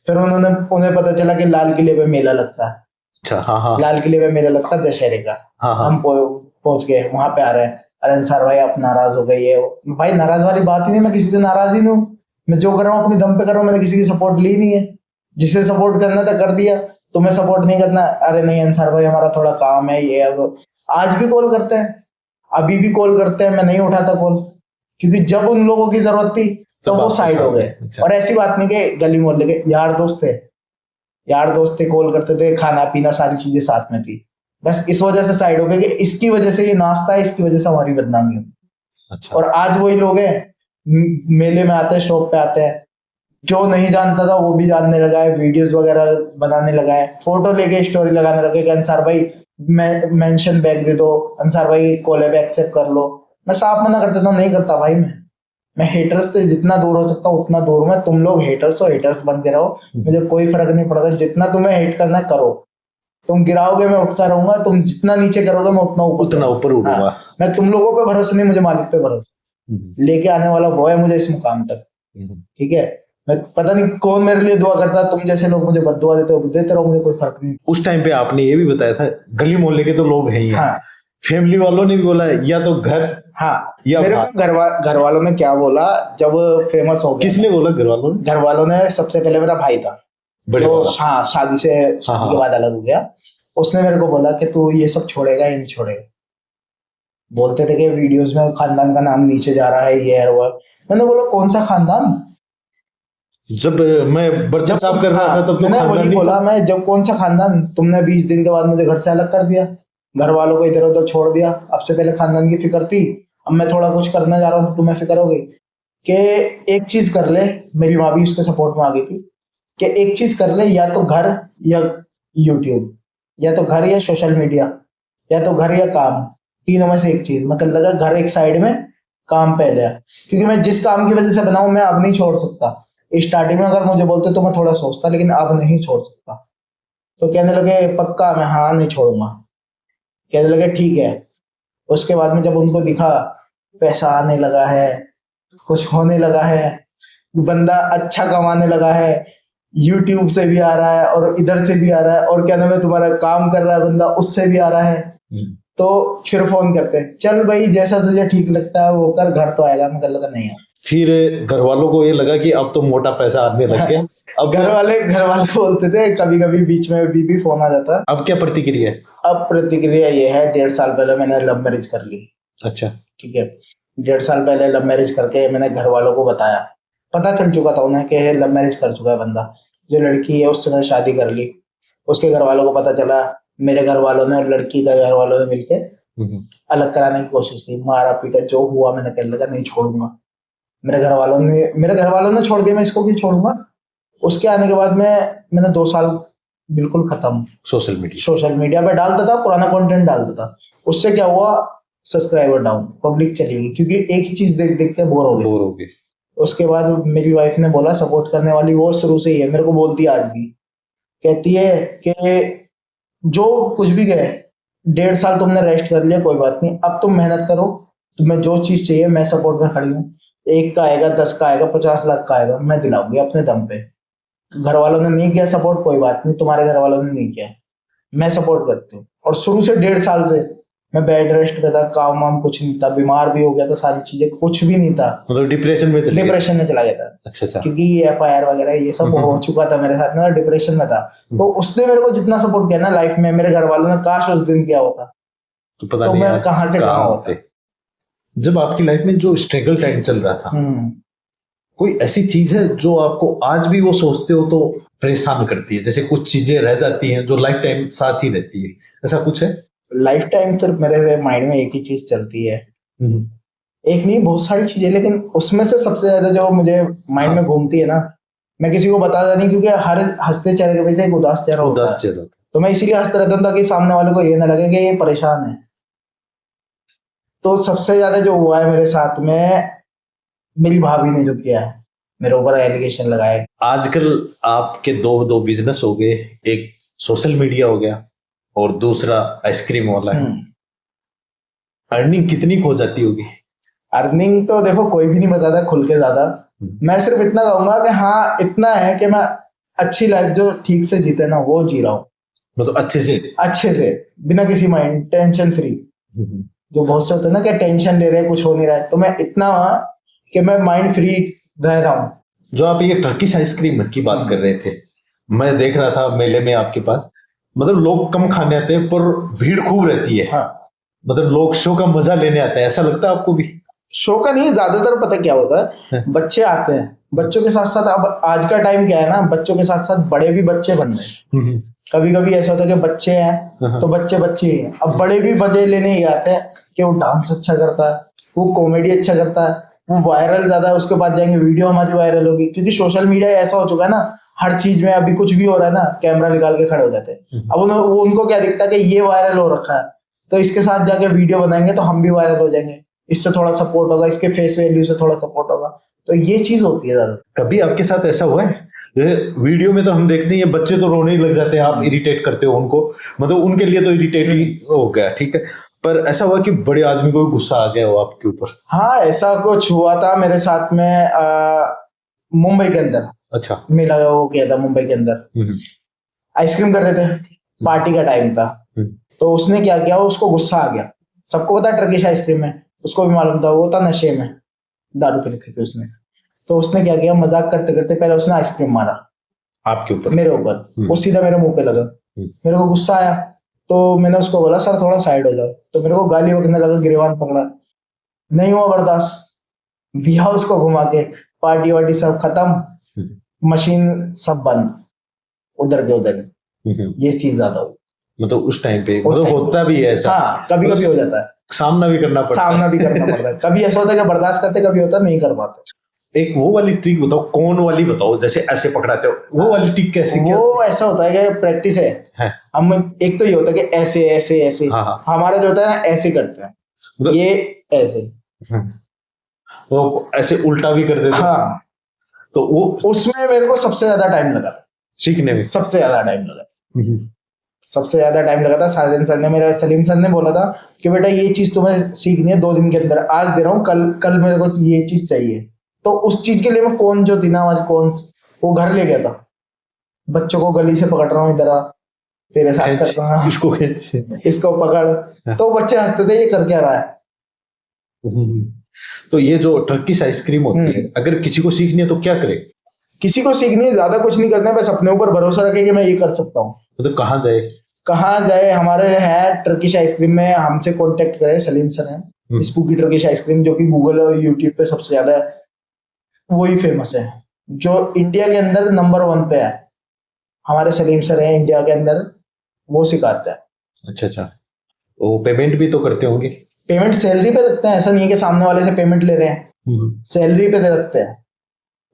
S1: फिर उन्हें पता चला कि लाल किले पे मेला लगता है।
S2: अच्छा, हाँ।
S1: लाल किले पे मेला लगता है दशहरे का।
S2: हाँ।
S1: हम पहुंच गए वहां पे, आ रहे हैं, अरे अंसार भाई आप नाराज हो गए। ये भाई नाराज वाली बात ही नहीं, मैं किसी से नाराज ही नहीं हूँ, मैं जो कर रहा हूँ अपने दम पे कर रहा हूँ, मैंने किसी की सपोर्ट ली नहीं है। जिसे सपोर्ट करना था कर दिया, तुम्हें सपोर्ट नहीं करना, अरे नहीं अंसार भाई हमारा थोड़ा काम है ये है वो। आज भी कॉल करते हैं, अभी भी कॉल करते हैं, मैं नहीं उठाता कॉल, क्योंकि जब उन लोगों की जरूरत थी तो वो साइड हो गए।
S2: अच्छा।
S1: और ऐसी बात नहीं कि गली मोहल्ले के यार दोस्त थे, कॉल करते थे, खाना पीना सारी चीजें साथ में थी, बस इस वजह से साइड हो गए कि इसकी वजह से ये नाश्ता है, इसकी वजह से हमारी बदनामी हुई।
S2: अच्छा।
S1: और आज वही लोग हैं, मेले में आते हैं, शॉप पे आते हैं, जो नहीं जानता था वो भी जानने लगा है, वीडियोस वगैरह बनाने लगा है, फोटो लेके स्टोरी लगाने लगे कि अंसार भाई मैं मेंशन बैक दे दो, अंसार भाई कोलैब एक्सेप्ट कर लो। मैं साफ मना कर देता हूँ, नहीं करता भाई। मैं हेटर्स से जितना दूर हो सकता हूँ उतना दूर हूँ। मैं तुम लोग हेटर्स हो, हेटर्स बन के रहो, मुझे कोई फर्क नहीं पड़ता। जितना तुम्हें हेट करना है करो, तुम गिराओगे मैं उठता रहूंगा, तुम जितना नीचे करोगे मैं उतना ऊपर
S2: उड़ूंगा।
S1: हाँ, मैं तुम लोगों पे भरोसा नहीं, मुझे मालिक पे भरोसा। लेके आने वाला वो है मुझे इस मुकाम तक। ठीक है, मैं पता नहीं कौन मेरे लिए दुआ करता, तुम जैसे लोग मुझे बद्दुआ देते हो, देते रहो, मुझे कोई फर्क नहीं।
S2: उस टाइम पे आपने ये भी बताया था गली मोहल्ले के तो लोग हैं ही हैं।
S1: हाँ,
S2: फैमिली वालों ने भी बोला या तो घर,
S1: हाँ,
S2: या
S1: मेरे को घर वालों ने क्या बोला जब फेमस हो गया?
S2: किसने बोला? घर वालों ने?
S1: घर वालों ने सबसे पहले मेरा भाई था जो हाँ शादी के बाद अलग हो गया। उसने मेरे को बोला कि तू ये सब छोड़ेगा या नहीं छोड़ेगा। बोलते थे कि वीडियोस में खानदान का नाम नीचे जा रहा है, ये है वो। मैंने बोला कौन सा खानदान?
S2: जब मैं बर्तन साफ कर रहा था तब तो
S1: मैंने
S2: खानदान
S1: वही
S2: नहीं
S1: बोला, मैं जब कौन सा खानदान? तुमने 20 दिन के बाद मुझे घर से अलग कर दिया, घर वालों को इधर उधर छोड़ दिया। अब से पहले खानदान की फिक्र थी, अब मैं थोड़ा कुछ करने जा रहा हूँ तो तुम्हें फिक्र हो गई कि एक चीज कर ले। मेरी माँ भी उसके सपोर्ट में आ गई थी कि एक चीज कर ले, या तो घर या यूट्यूब, या तो घर या सोशल मीडिया, या तो घर या काम, तीनों में से एक चीज। मतलब लगा घर एक साइड में, काम पहले। क्योंकि मैं जिस काम की वजह से बनाऊं मैं अब नहीं छोड़ सकता। स्टार्टिंग में अगर मुझे बोलते तो मैं थोड़ा सोचता, लेकिन अब नहीं छोड़ सकता। तो कहने लगे पक्का? मैं हाँ नहीं छोड़ूंगा। कहने लगे ठीक है। उसके बाद में जब उनको दिखा पैसा आने लगा है, कुछ होने लगा है, बंदा अच्छा कमाने लगा है, यूट्यूब से भी आ रहा है और इधर से भी आ रहा है, और क्या नाम है तुम्हारा काम कर रहा है बंदा उससे भी आ रहा है, तो फिर फोन करते हैं, चल भाई जैसा तुझे ठीक लगता है वो कर, घर तो आएगा। मैं कर लगा नहीं है।
S2: फिर घर वालों को ये लगा कि अब तो मोटा पैसा आने लग गया। अब
S1: घर वाले बोलते थे, कभी कभी बीच में भी फोन आ जाता।
S2: अब क्या प्रतिक्रिया है?
S1: अब प्रतिक्रिया ये है, 1.5 साल पहले मैंने लव मैरिज कर ली।
S2: अच्छा।
S1: ठीक है, 1.5 साल पहले लव मैरिज करके मैंने घर वालों को बताया, पता चल चुका था उन्हें कि लव मैरिज कर चुका है बंदा। जो लड़की है उससे मैंने शादी कर ली। उसके घर वालों को पता चला, मेरे घर वालों ने और लड़की के घर वालों ने मिलकर अलग कराने की कोशिश की, मारा पीटा जो हुआ। मैंने कह लगा नहीं छोड़ूंगा। मेरे घर वालों ने छोड़ दिया, मैं इसको क्यों छोड़ूंगा। उसके आने के बाद मैंने 2 साल बिल्कुल खत्म। सोशल मीडिया पे डालता था, पुराना कंटेंट डालता था। उससे क्या हुआ, सब्सक्राइबर डाउन, पब्लिक चली गई, क्योंकि एक ही चीज देख देख के बोर हो गए। उसके बाद मेरी वाइफ ने बोला, सपोर्ट करने वाली वो शुरू से ही है, मेरे को बोलती है आज भी, कहती है कि जो कुछ भी गए 1.5 साल तुमने रेस्ट कर लिया, कोई बात नहीं, अब तुम मेहनत करो, तुम्हें जो चीज चाहिए मैं सपोर्ट में खड़ी हूँ। 1 का आएगा, 10 का आएगा, 50 लाख का आएगा, मैं दिलाऊंगी अपने दम पे। घर वालों ने नहीं किया सपोर्ट, कोई बात नहीं, तुम्हारे घर वालों ने नहीं किया, मैं सपोर्ट करती हूँ। और शुरू से 1.5 साल से मैं बेड रेस्ट पे था, काम वाम कुछ नहीं था, बीमार भी हो गया था, सारी चीजें कुछ भी नहीं था, मतलब डिप्रेशन में चला गया था। अच्छा। क्योंकि FIR वगैरह ये सब हो चुका था मेरे साथ में, डिप्रेशन में था। तो उसने मेरे को जितना सपोर्ट किया ना लाइफ में, मेरे घर वालों ने काश उस दिन किया होता तो पता नहीं मैं कहाँ से कहाँ होता।
S2: जब आपकी लाइफ में जो स्ट्रगल टाइम चल रहा था, कोई ऐसी चीज है जो आपको आज भी वो सोचते हो तो परेशान करती है? जैसे कुछ चीजें रह जाती हैं जो लाइफ टाइम साथ ही रहती है, ऐसा कुछ है?
S1: लाइफ टाइम सिर्फ मेरे माइंड में एक ही चीज चलती है, एक नहीं बहुत सारी चीजें, लेकिन उसमें से सबसे ज्यादा जो मुझे माइंड में घूमती है ना, मैं किसी को बताता नहीं, क्योंकि हर हंसते चेहरे के पीछे एक उदास चेहरा होता है। तो मैं इसीलिए हंसता रहता हूँ ताकि सामने वाले को ये ना लगे कि ये परेशान है। तो सबसे ज्यादा जो हुआ है मेरे साथ में, मेरी भाभी ने जो किया है, मेरे ऊपर एलिगेशन लगाए।
S2: आजकल आपके दो बिजनेस हो गए, एक सोशल मीडिया हो गया और दूसरा आइसक्रीम वाला है। अर्निंग कितनी हो जाती होगी?
S1: अर्निंग तो देखो कोई भी नहीं बताता खुल के ज्यादा। मैं सिर्फ इतना कहूंगा कि हाँ इतना है कि मैं अच्छी लाइफ जो ठीक से जीते ना वो जी रहा हूँ,
S2: मतलब अच्छे से
S1: बिना किसी माइंड टेंशन फ्री। जो बहुत से होते हैं ना कि टेंशन ले रहे हैं, कुछ हो नहीं रहा है, तो मैं इतना कि मैं माइंड फ्री रह रहा हूँ।
S2: जो आप ये टर्किश आइसक्रीम की बात कर रहे थे, मैं देख रहा था मेले में आपके पास, मतलब लोग कम खाने आते हैं पर भीड़ खूब रहती है।
S1: हाँ।
S2: मतलब लोग शो का मजा लेने आते हैं, ऐसा लगता है आपको भी?
S1: शो का नहीं, ज्यादातर पता क्या होता है, बच्चे आते हैं, बच्चों के साथ साथ अब आज का टाइम क्या है ना, बच्चों के साथ साथ बड़े भी बच्चे बन रहे हैं। कभी कभी ऐसा होता है कि बच्चे हैं तो बच्चे बच्चे ही हैं, अब बड़े भी मजे लेने ही आते हैं कि वो डांस अच्छा करता है, वो कॉमेडी अच्छा करता है, वो वायरल ज्यादा है, उसके बाद जाएंगे वीडियो हमारी वायरल होगी, क्योंकि सोशल मीडिया ऐसा हो चुका है ना, हर चीज में अभी कुछ भी हो रहा है ना, कैमरा निकाल के खड़े हो जाते हैं। अब वो उनको क्या दिखता है कि ये वायरल हो रखा है, तो इसके साथ जाके वीडियो बनाएंगे तो हम भी वायरल हो जाएंगे, इससे थोड़ा सपोर्ट होगा, इसके फेस वैल्यू से थोड़ा सपोर्ट होगा, तो ये चीज होती है ज्यादा।
S2: कभी आपके साथ ऐसा हुआ है? जैसे वीडियो में तो हम देखते हैं बच्चे तो रोने ही लग जाते हैं, आप इरिटेट करते हो उनको, मतलब उनके लिए तो इरिटेट ही हो गया, ठीक है, पर ऐसा हुआ कि बड़े आदमी को भी गुस्सा आ गया हो आपके ऊपर?
S1: हाँ, ऐसा कुछ हुआ था मेरे साथ में मुंबई के अंदर।
S2: अच्छा।
S1: मेला वो किया था मुंबई के अंदर, आइसक्रीम कर रहे थे, पार्टी का टाइम था, तो उसने क्या किया, उसको गुस्सा आ गया। सबको पता टर्किश आइसक्रीम है, उसको भी मालूम था, वो था नशे में, दारू पी रखी थी उसने, तो उसने क्या किया, मजाक करते करते पहले उसने आइसक्रीम मारा
S2: आपके ऊपर?
S1: मेरे ऊपर, वो सीधा मेरे मुंह पे लगा। मेरे को गुस्सा आया, तो मैंने उसको बोला सर थोड़ा साइड हो जाओ, तो मेरे को गाली बकने लगा, गिरवान पकड़ा, नहीं हुआ बर्दाश्त, दिया उसको घुमा के, पार्टी वार्टी सब खत्म, मशीन सब बंद, उधर के उधर। ये चीज ज्यादा हुई
S2: मतलब उस टाइम पे मतलब होता भी है ऐसा?
S1: हाँ, कभी कभी हो जाता है,
S2: सामना भी करना पड़ता है।
S1: सामना भी करना पड़ता है, कभी ऐसा होता है कि बर्दाश्त करते, कभी होता है नहीं कर पाते।
S2: एक वो वाली ट्रिक बताओ, कौन वाली बताओ, जैसे ऐसे पकड़ाते हो, वो वाली ट्रिक कैसे?
S1: वो ऐसा होता है कि प्रैक्टिस है। हम एक तो ये होता है कि ऐसे ऐसे ऐसे, हमारा जो होता है ना ऐसे करते हैं, मतलब ये ऐसे,
S2: वो ऐसे उल्टा भी कर देते।
S1: हाँ, तो वो उसमें मेरे को सबसे ज्यादा टाइम लगा
S2: सीखने में,
S1: सबसे ज्यादा टाइम लगा, सबसे ज्यादा टाइम लगा था। साजिद सर ने, मेरा सलीम सर ने बोला था कि बेटा ये चीज तुम्हें सीखनी है 2 दिन के अंदर, आज दे रहा हूँ, कल मेरे को ये चीज चाहिए। तो उस चीज के लिए मैं कौन जो थी ना हमारी कौन वो घर ले गया था, बच्चों को गली से पकड़ रहा हूँ, इधर आ, तेरे साथ कर रहा हूँ, इसको इसको पकड़, तो बच्चे हंसते थे, ये कर क्या रहा है।
S2: तो ये जो टर्किश आइसक्रीम होती है, अगर किसी को सीखनी है तो क्या करे?
S1: किसी को सीखनी है, ज्यादा कुछ नहीं करना है, बस अपने ऊपर भरोसा रखे कि मैं ये कर सकता हूँ।
S2: तो कहाँ जाए?
S1: हमारे है टर्किश आइसक्रीम में, हमसे कांटेक्ट करे, सलीम सर है, स्पूकी टर्किश आइसक्रीम, जो कि गूगल और यूट्यूब पे सबसे ज्यादा वही फेमस है, जो इंडिया के अंदर नंबर 1 पे है, हमारे सलीम सर है इंडिया के अंदर, वो सिखाते हैं।
S2: अच्छा, वो पेमेंट भी तो करते होंगे?
S1: पेमेंट सैलरी पे रखते हैं, ऐसा नहीं है कि सामने वाले से पेमेंट ले रहे हैं, सैलरी पे रखते हैं।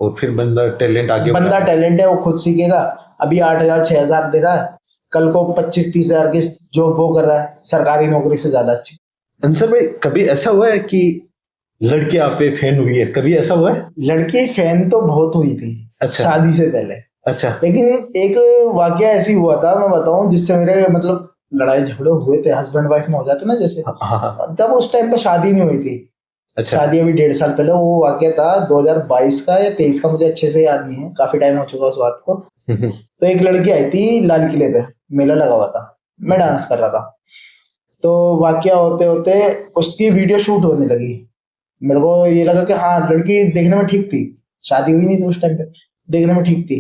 S2: और फिर बंदा टैलेंट
S1: है, वो खुद सीखेगा, अभी 8,000 6,000 दे रहा है, कल को 25-30 हजार की जॉब वो कर रहा है, सरकारी नौकरी से ज्यादा अच्छी।
S2: अंसर भाई, कभी ऐसा हुआ है कि लड़की आप पे फैन हुई है? कभी ऐसा हुआ है?
S1: लड़की फैन तो बहुत हुई थी, अच्छा, शादी से पहले।
S2: अच्छा।
S1: लेकिन एक वाकया ऐसी हुआ था, मैं बताऊं, जिससे मेरे मतलब लड़ाई झगड़े हुए थे, हस्बैंड वाइफ में हो जाते ना जैसे, तब उस टाइम पे शादी नहीं हुई थी। अच्छा। शादी अभी 1.5 साल पहले, वो वाकया था 2022 का या 23 का, मुझे अच्छे से याद नहीं है, काफी टाइम हो चुका उस बात को। तो एक लड़की आई थी लाल किले पे, मेला लगा हुआ था, मैं डांस कर रहा था, तो वाकया होते होते उसकी वीडियो शूट होने लगी। मेरे को ये लगा कि हाँ, लड़की देखने में ठीक थी, शादी हुई नहीं थी उस टाइम पे, देखने में ठीक थी,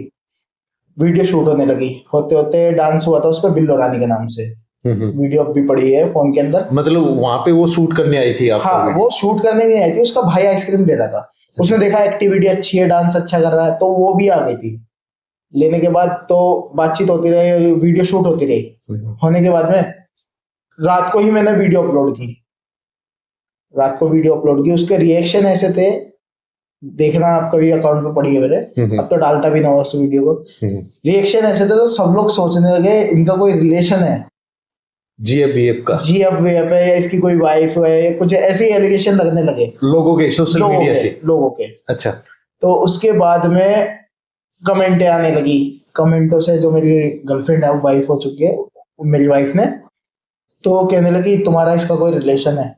S1: वीडियो शूट होने लगी, होते होते डांस हुआ था उस पर, बिल्लो रानी के नाम से, वीडियो भी पड़ी है फोन के अंदर।
S2: मतलब वहां पे वो शूट करने आई थी?
S1: हाँ, वो शूट करने नहीं आई थी, उसका भाई आइसक्रीम ले रहा था, उसने देखा एक्टिविटी अच्छी है, डांस अच्छा कर रहा है, तो वो भी आ गई थी। लेने के बाद तो बातचीत होती रही, वीडियो शूट होती रही, होने के बाद में रात को ही मैंने वीडियो अपलोड की, उसके रिएक्शन ऐसे थे, देखना आप कभी अकाउंट पे पड़ी है मेरे, अब तो डालता भी ना उस वीडियो को, रिएक्शन ऐसे थे, तो सब लोग सोचने लगे इनका कोई रिलेशन है, जीएफ है, या इसकी कोई वाइफ है, कुछ ऐसे एलिगेशन लगने लगे लोगों के, सोशल मीडिया से लोगों के। अच्छा। तो उसके बाद में कमेंटें आने लगी, कमेंटों से, जो मेरी गर्लफ्रेंड है वो वाइफ हो चुकी है, मेरी वाइफ ने, तो कहने लगी तुम्हारा इसका कोई रिलेशन है,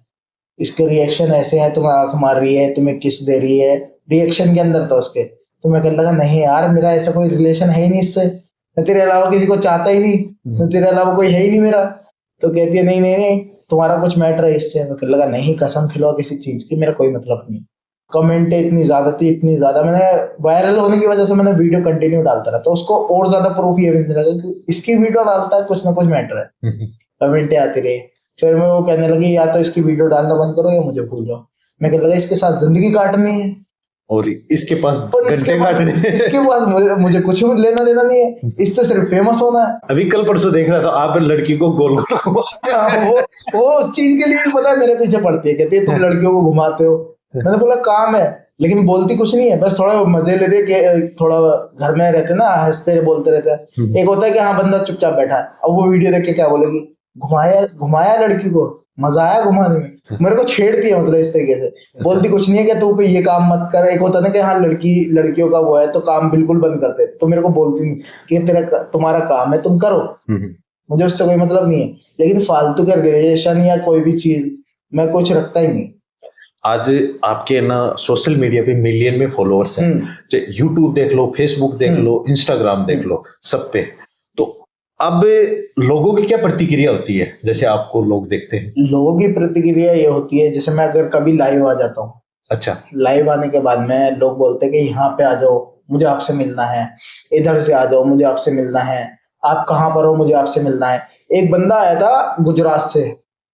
S1: इसके रिएक्शन ऐसे हैं, तुम्हें आंख मार रही है, तुम्हें किस दे रही है, रिएक्शन के अंदर था उसके। तो मैं कहने लगा नहीं यार, मेरा ऐसा कोई रिलेशन है ही नहीं इससे, मैं तेरे अलावा किसी को चाहता ही नहीं, मैं तेरे अलावा कोई है ही नहीं मेरा। तो कहती है नहीं नहीं नहीं, तुम्हारा कुछ मैटर है इससे। मैं कहने लगा नहीं, कसम खिलवा किसी चीज की, मेरा कोई मतलब नहीं। कमेंट इतनी ज्यादा थी, इतनी ज्यादा, मैंने वायरल होने की वजह से मैंने वीडियो कंटिन्यू डालता रहा, तो उसको और ज्यादा प्रूफ ये मिलने लगा कि इसकी वीडियो डालता है, कुछ ना कुछ मैटर है। कमेंटें आती रही, फिर मैं वो कहने लगी या तो इसकी वीडियो डालना बंद करो या मुझे भूल जाओ। मैं कहने लगा इसके साथ जिंदगी काटनी है
S2: और इसके पास
S1: और
S2: घंटे काटने हैं।
S1: इसके पास मुझे कुछ भी लेना देना नहीं है, इससे सिर्फ फेमस होना है।
S2: अभी कल परसों देख रहा था आप लड़की को गोल गोल
S1: वो उस चीज के लिए ही पता है मेरे पीछे पड़ती है, कहती है तुम लड़कियों को घुमाते हो। मैंने बोला काम है, लेकिन बोलती कुछ नहीं है, बस थोड़ा मजे लेते कि थोड़ा घर में रहते ना, हंसते बोलते रहते हैं। एक होता है कि हाँ बंदा चुपचाप बैठा है, अब वो वीडियो देख के क्या बोलेगी, घुमाया घुमाया लड़की को, मजा आया घुमाने में, मेरे को छेड़ती है मतलब इस तरीके से। बोलती कुछ नहीं है कि तू ये काम मत कर। एक होता है ना कि हाँ लड़कियों का वो है तो काम बिल्कुल बंद करते, तो मेरे को बोलती नहीं कि तुम्हारा काम है तुम करो, मुझे उससे कोई मतलब नहीं है। लेकिन फालतू के रिलेशन या कोई भी चीज मैं कुछ रखता ही नहीं।
S2: आज आपके ना सोशल मीडिया पे मिलियन में फॉलोअर्स हैं, चाहे यूट्यूब देख लो, फेसबुक देख लो, इंस्टाग्राम देख लो, सब पे। तो अब लोगों की क्या प्रतिक्रिया होती है जैसे आपको लोग देखते हैं?
S1: लोगों की प्रतिक्रिया ये होती है, जैसे मैं अगर कभी लाइव आ जाता हूँ,
S2: अच्छा,
S1: लाइव आने के बाद में लोग बोलते हैं कि यहाँ पे आ जाओ मुझे आपसे मिलना है, इधर से आ जाओ मुझे आपसे मिलना है, आप कहाँ पर हो मुझे आपसे मिलना है। एक बंदा आया था गुजरात से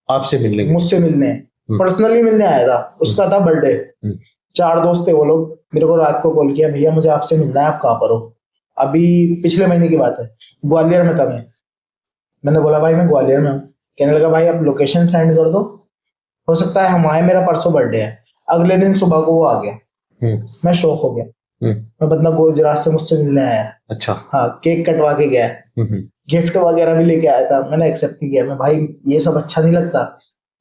S2: आपसे मिलने,
S1: मुझसे मिलने, पर्सनली मिलने आया था, उसका था बर्थडे। 4 दोस्त थे वो लोग, मेरे को रात को कॉल किया, भैया मुझे आपसे मिलना है, आप कहाँ पर हो। अभी पिछले महीने की बात है, ग्वालियर में था मैं। मैंने बोला भाई मैं ग्वालियर में हूँ। कहने लगा भाई आप लोकेशन सेंड कर दो, हो सकता है हम आए, मेरा परसों बर्थडे है। अगले दिन सुबह को वो आ गया। मैं शॉक हो गया, मैं बंदा गुजरात से मुझसे मिलने आया।
S2: अच्छा,
S1: हाँ, केक कटवा के गया, गिफ्ट वगैरह भी लेके आया था, मैंने एक्सेप्ट नहीं किया। मैं भाई ये सब अच्छा नहीं लगता,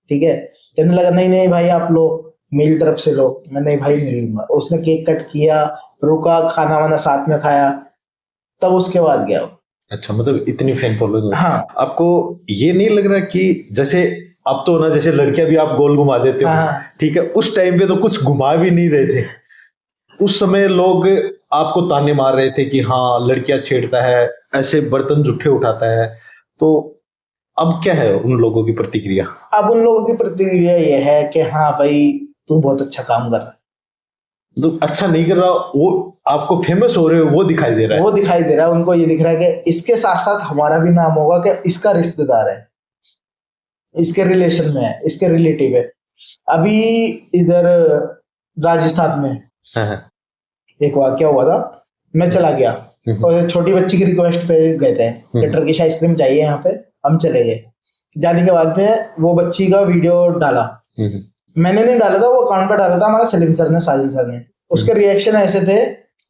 S1: ठीक है। कहने लगा नहीं नहीं भाई आप लो, मेरी तरफ से लो। मैं नहीं भाई नहीं लूंगा। उसने केक कट किया, रुका, खाना वाना साथ में खाया, तब उसके बाद गया।
S2: अच्छा, मतलब इतनी फैन फॉलोइंग।
S1: हाँ।
S2: आपको ये नहीं लग रहा कि जैसे अब तो ना जैसे लड़कियां भी आप गोल घुमा देते हो, ठीक है, उस टाइम पे तो कुछ घुमा भी नहीं रहे थे, उस समय लोग आपको ताने मार रहे थे कि हाँ लड़कियां छेड़ता है, ऐसे बर्तन जूठे उठाता है, तो अब क्या है उन लोगों की प्रतिक्रिया?
S1: अब उन लोगों की प्रतिक्रिया ये है कि हाँ भाई तू बहुत अच्छा काम कर रहा है।
S2: तो अच्छा नहीं कर रहा, वो आपको फेमस हो रहे हो वो दिखाई दे रहा है,
S1: वो दिखाई दे रहा है उनको। ये दिख रहा है कि इसके साथ साथ हमारा भी नाम होगा कि इसका रिश्तेदार है, इसके रिलेशन में है, इसके रिलेटिव है। अभी इधर राजस्थान में एक वाकया हुआ था, मैं चला गया और छोटी बच्ची की रिक्वेस्ट पे गए थे कि टर्किश आइसक्रीम चाहिए यहाँ पे, हम चले गए। जाने के बाद में वो बच्ची का वीडियो डाला, मैंने नहीं डाला था, वो अकाउंट पे डाला था हमारा सलीम सर ने, साजिद सर ने। उसके रिएक्शन ऐसे थे,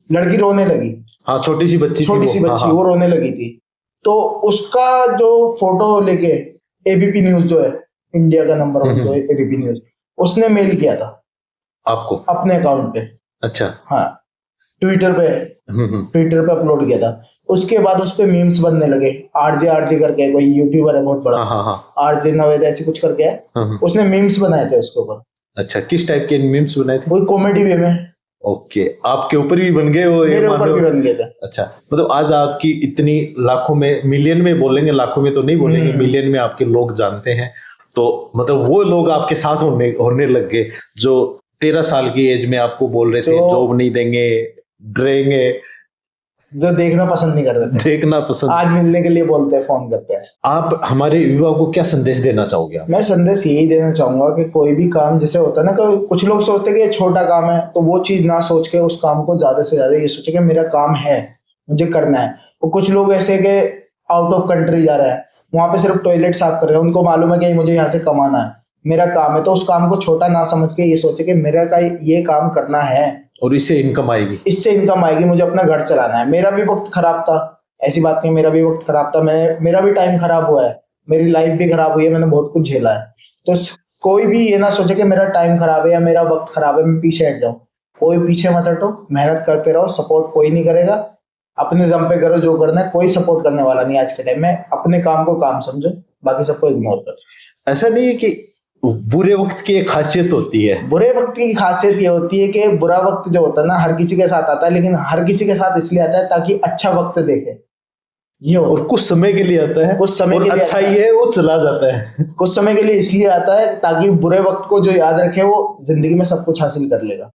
S1: लड़की रोने लगी।
S2: हाँ, छोटी सी बच्ची,
S1: वो रोने लगी थी। तो उसका जो फोटो लेके एबीपी न्यूज जो है इंडिया का नंबर 1 जो है एबीपी न्यूज, उसने मेल किया था
S2: आपको अपने
S1: अकाउंट पे।
S2: अच्छा,
S1: हाँ, ट्विटर पे अपलोड किया था। उसके बाद उस पे मीम्स बनने लगे, आरजे करके कोई यूट्यूबर है बहुत बड़ा, आरजे नवेद ऐसे कुछ करके है, उसने मीम्स बनाए थे उसके ऊपर।
S2: अच्छा, किस टाइप के मीम्स बनाए थे?
S1: वही कॉमेडी वे में।
S2: ओके, आपके ऊपर भी बन गए वो?
S1: मेरे ऊपर भी बन गए थे।
S2: अच्छा, मतलब आज आपकी इतनी लाखों में, मिलियन में बोलेंगे, लाखों में तो नहीं बोलेंगे, मिलियन में आपके लोग जानते हैं, तो मतलब वो लोग आपके साथ होने लग गए जो 13 साल की एज में आपको बोल रहे थे जॉब नहीं देंगे, डरेंगे,
S1: जो देखना पसंद नहीं करते थे,
S2: देखना पसंद, आज
S1: मिलने के लिए बोलते हैं, फोन करते हैं।
S2: आप हमारे युवा को क्या संदेश देना चाहोगे?
S1: मैं संदेश यही देना चाहूंगा कि कोई भी काम जैसे होता है ना, कुछ लोग सोचते हैं कि ये छोटा काम है, तो वो चीज ना सोच के उस काम को ज्यादा से ज्यादा ये सोचे कि मेरा काम है, मुझे करना है। और कुछ लोग ऐसे कि आउट ऑफ कंट्री जा रहा है, वहां पे सिर्फ टॉयलेट साफ कर रहे हैं, उनको मालूम है कि मुझे यहाँ से कमाना है, मेरा काम है, तो उस काम को छोटा ना समझ के ये सोचे कि मेरा का ये काम करना है
S2: और इससे इनकम आएगी,
S1: मुझे अपना घर चलाना है। मेरा भी वक्त खराब था, ऐसी बात नहीं, मेरा भी वक्त खराब था, मेरा भी टाइम खराब हुआ है, मेरी लाइफ भी खराब हुई है, मैंने बहुत कुछ झेला है। तो कोई भी ये ना सोचे कि मेरा टाइम खराब है या मेरा वक्त खराब है, मैं पीछे हट जाऊं। कोई पीछे मत हटो, मेहनत करते रहो, सपोर्ट कोई नहीं करेगा, अपने दम पे करो जो करना है, कोई सपोर्ट करने वाला नहीं आज के टाइम में। अपने काम को काम समझो, बाकी सबको इग्नोर करो।
S2: ऐसा नहीं है कि बुरे वक्त की एक खासियत होती है,
S1: बुरे वक्त की खासियत ये होती है कि बुरा वक्त जो होता है ना हर किसी के साथ आता है, लेकिन हर किसी के साथ इसलिए आता है ताकि अच्छा वक्त देखे, ये
S2: और कुछ समय के लिए आता है,
S1: कुछ समय के लिए
S2: अच्छा ही है, वो चला जाता है।
S1: कुछ समय के लिए इसलिए आता है ताकि बुरे वक्त को जो याद रखे वो जिंदगी में सब कुछ हासिल कर लेगा।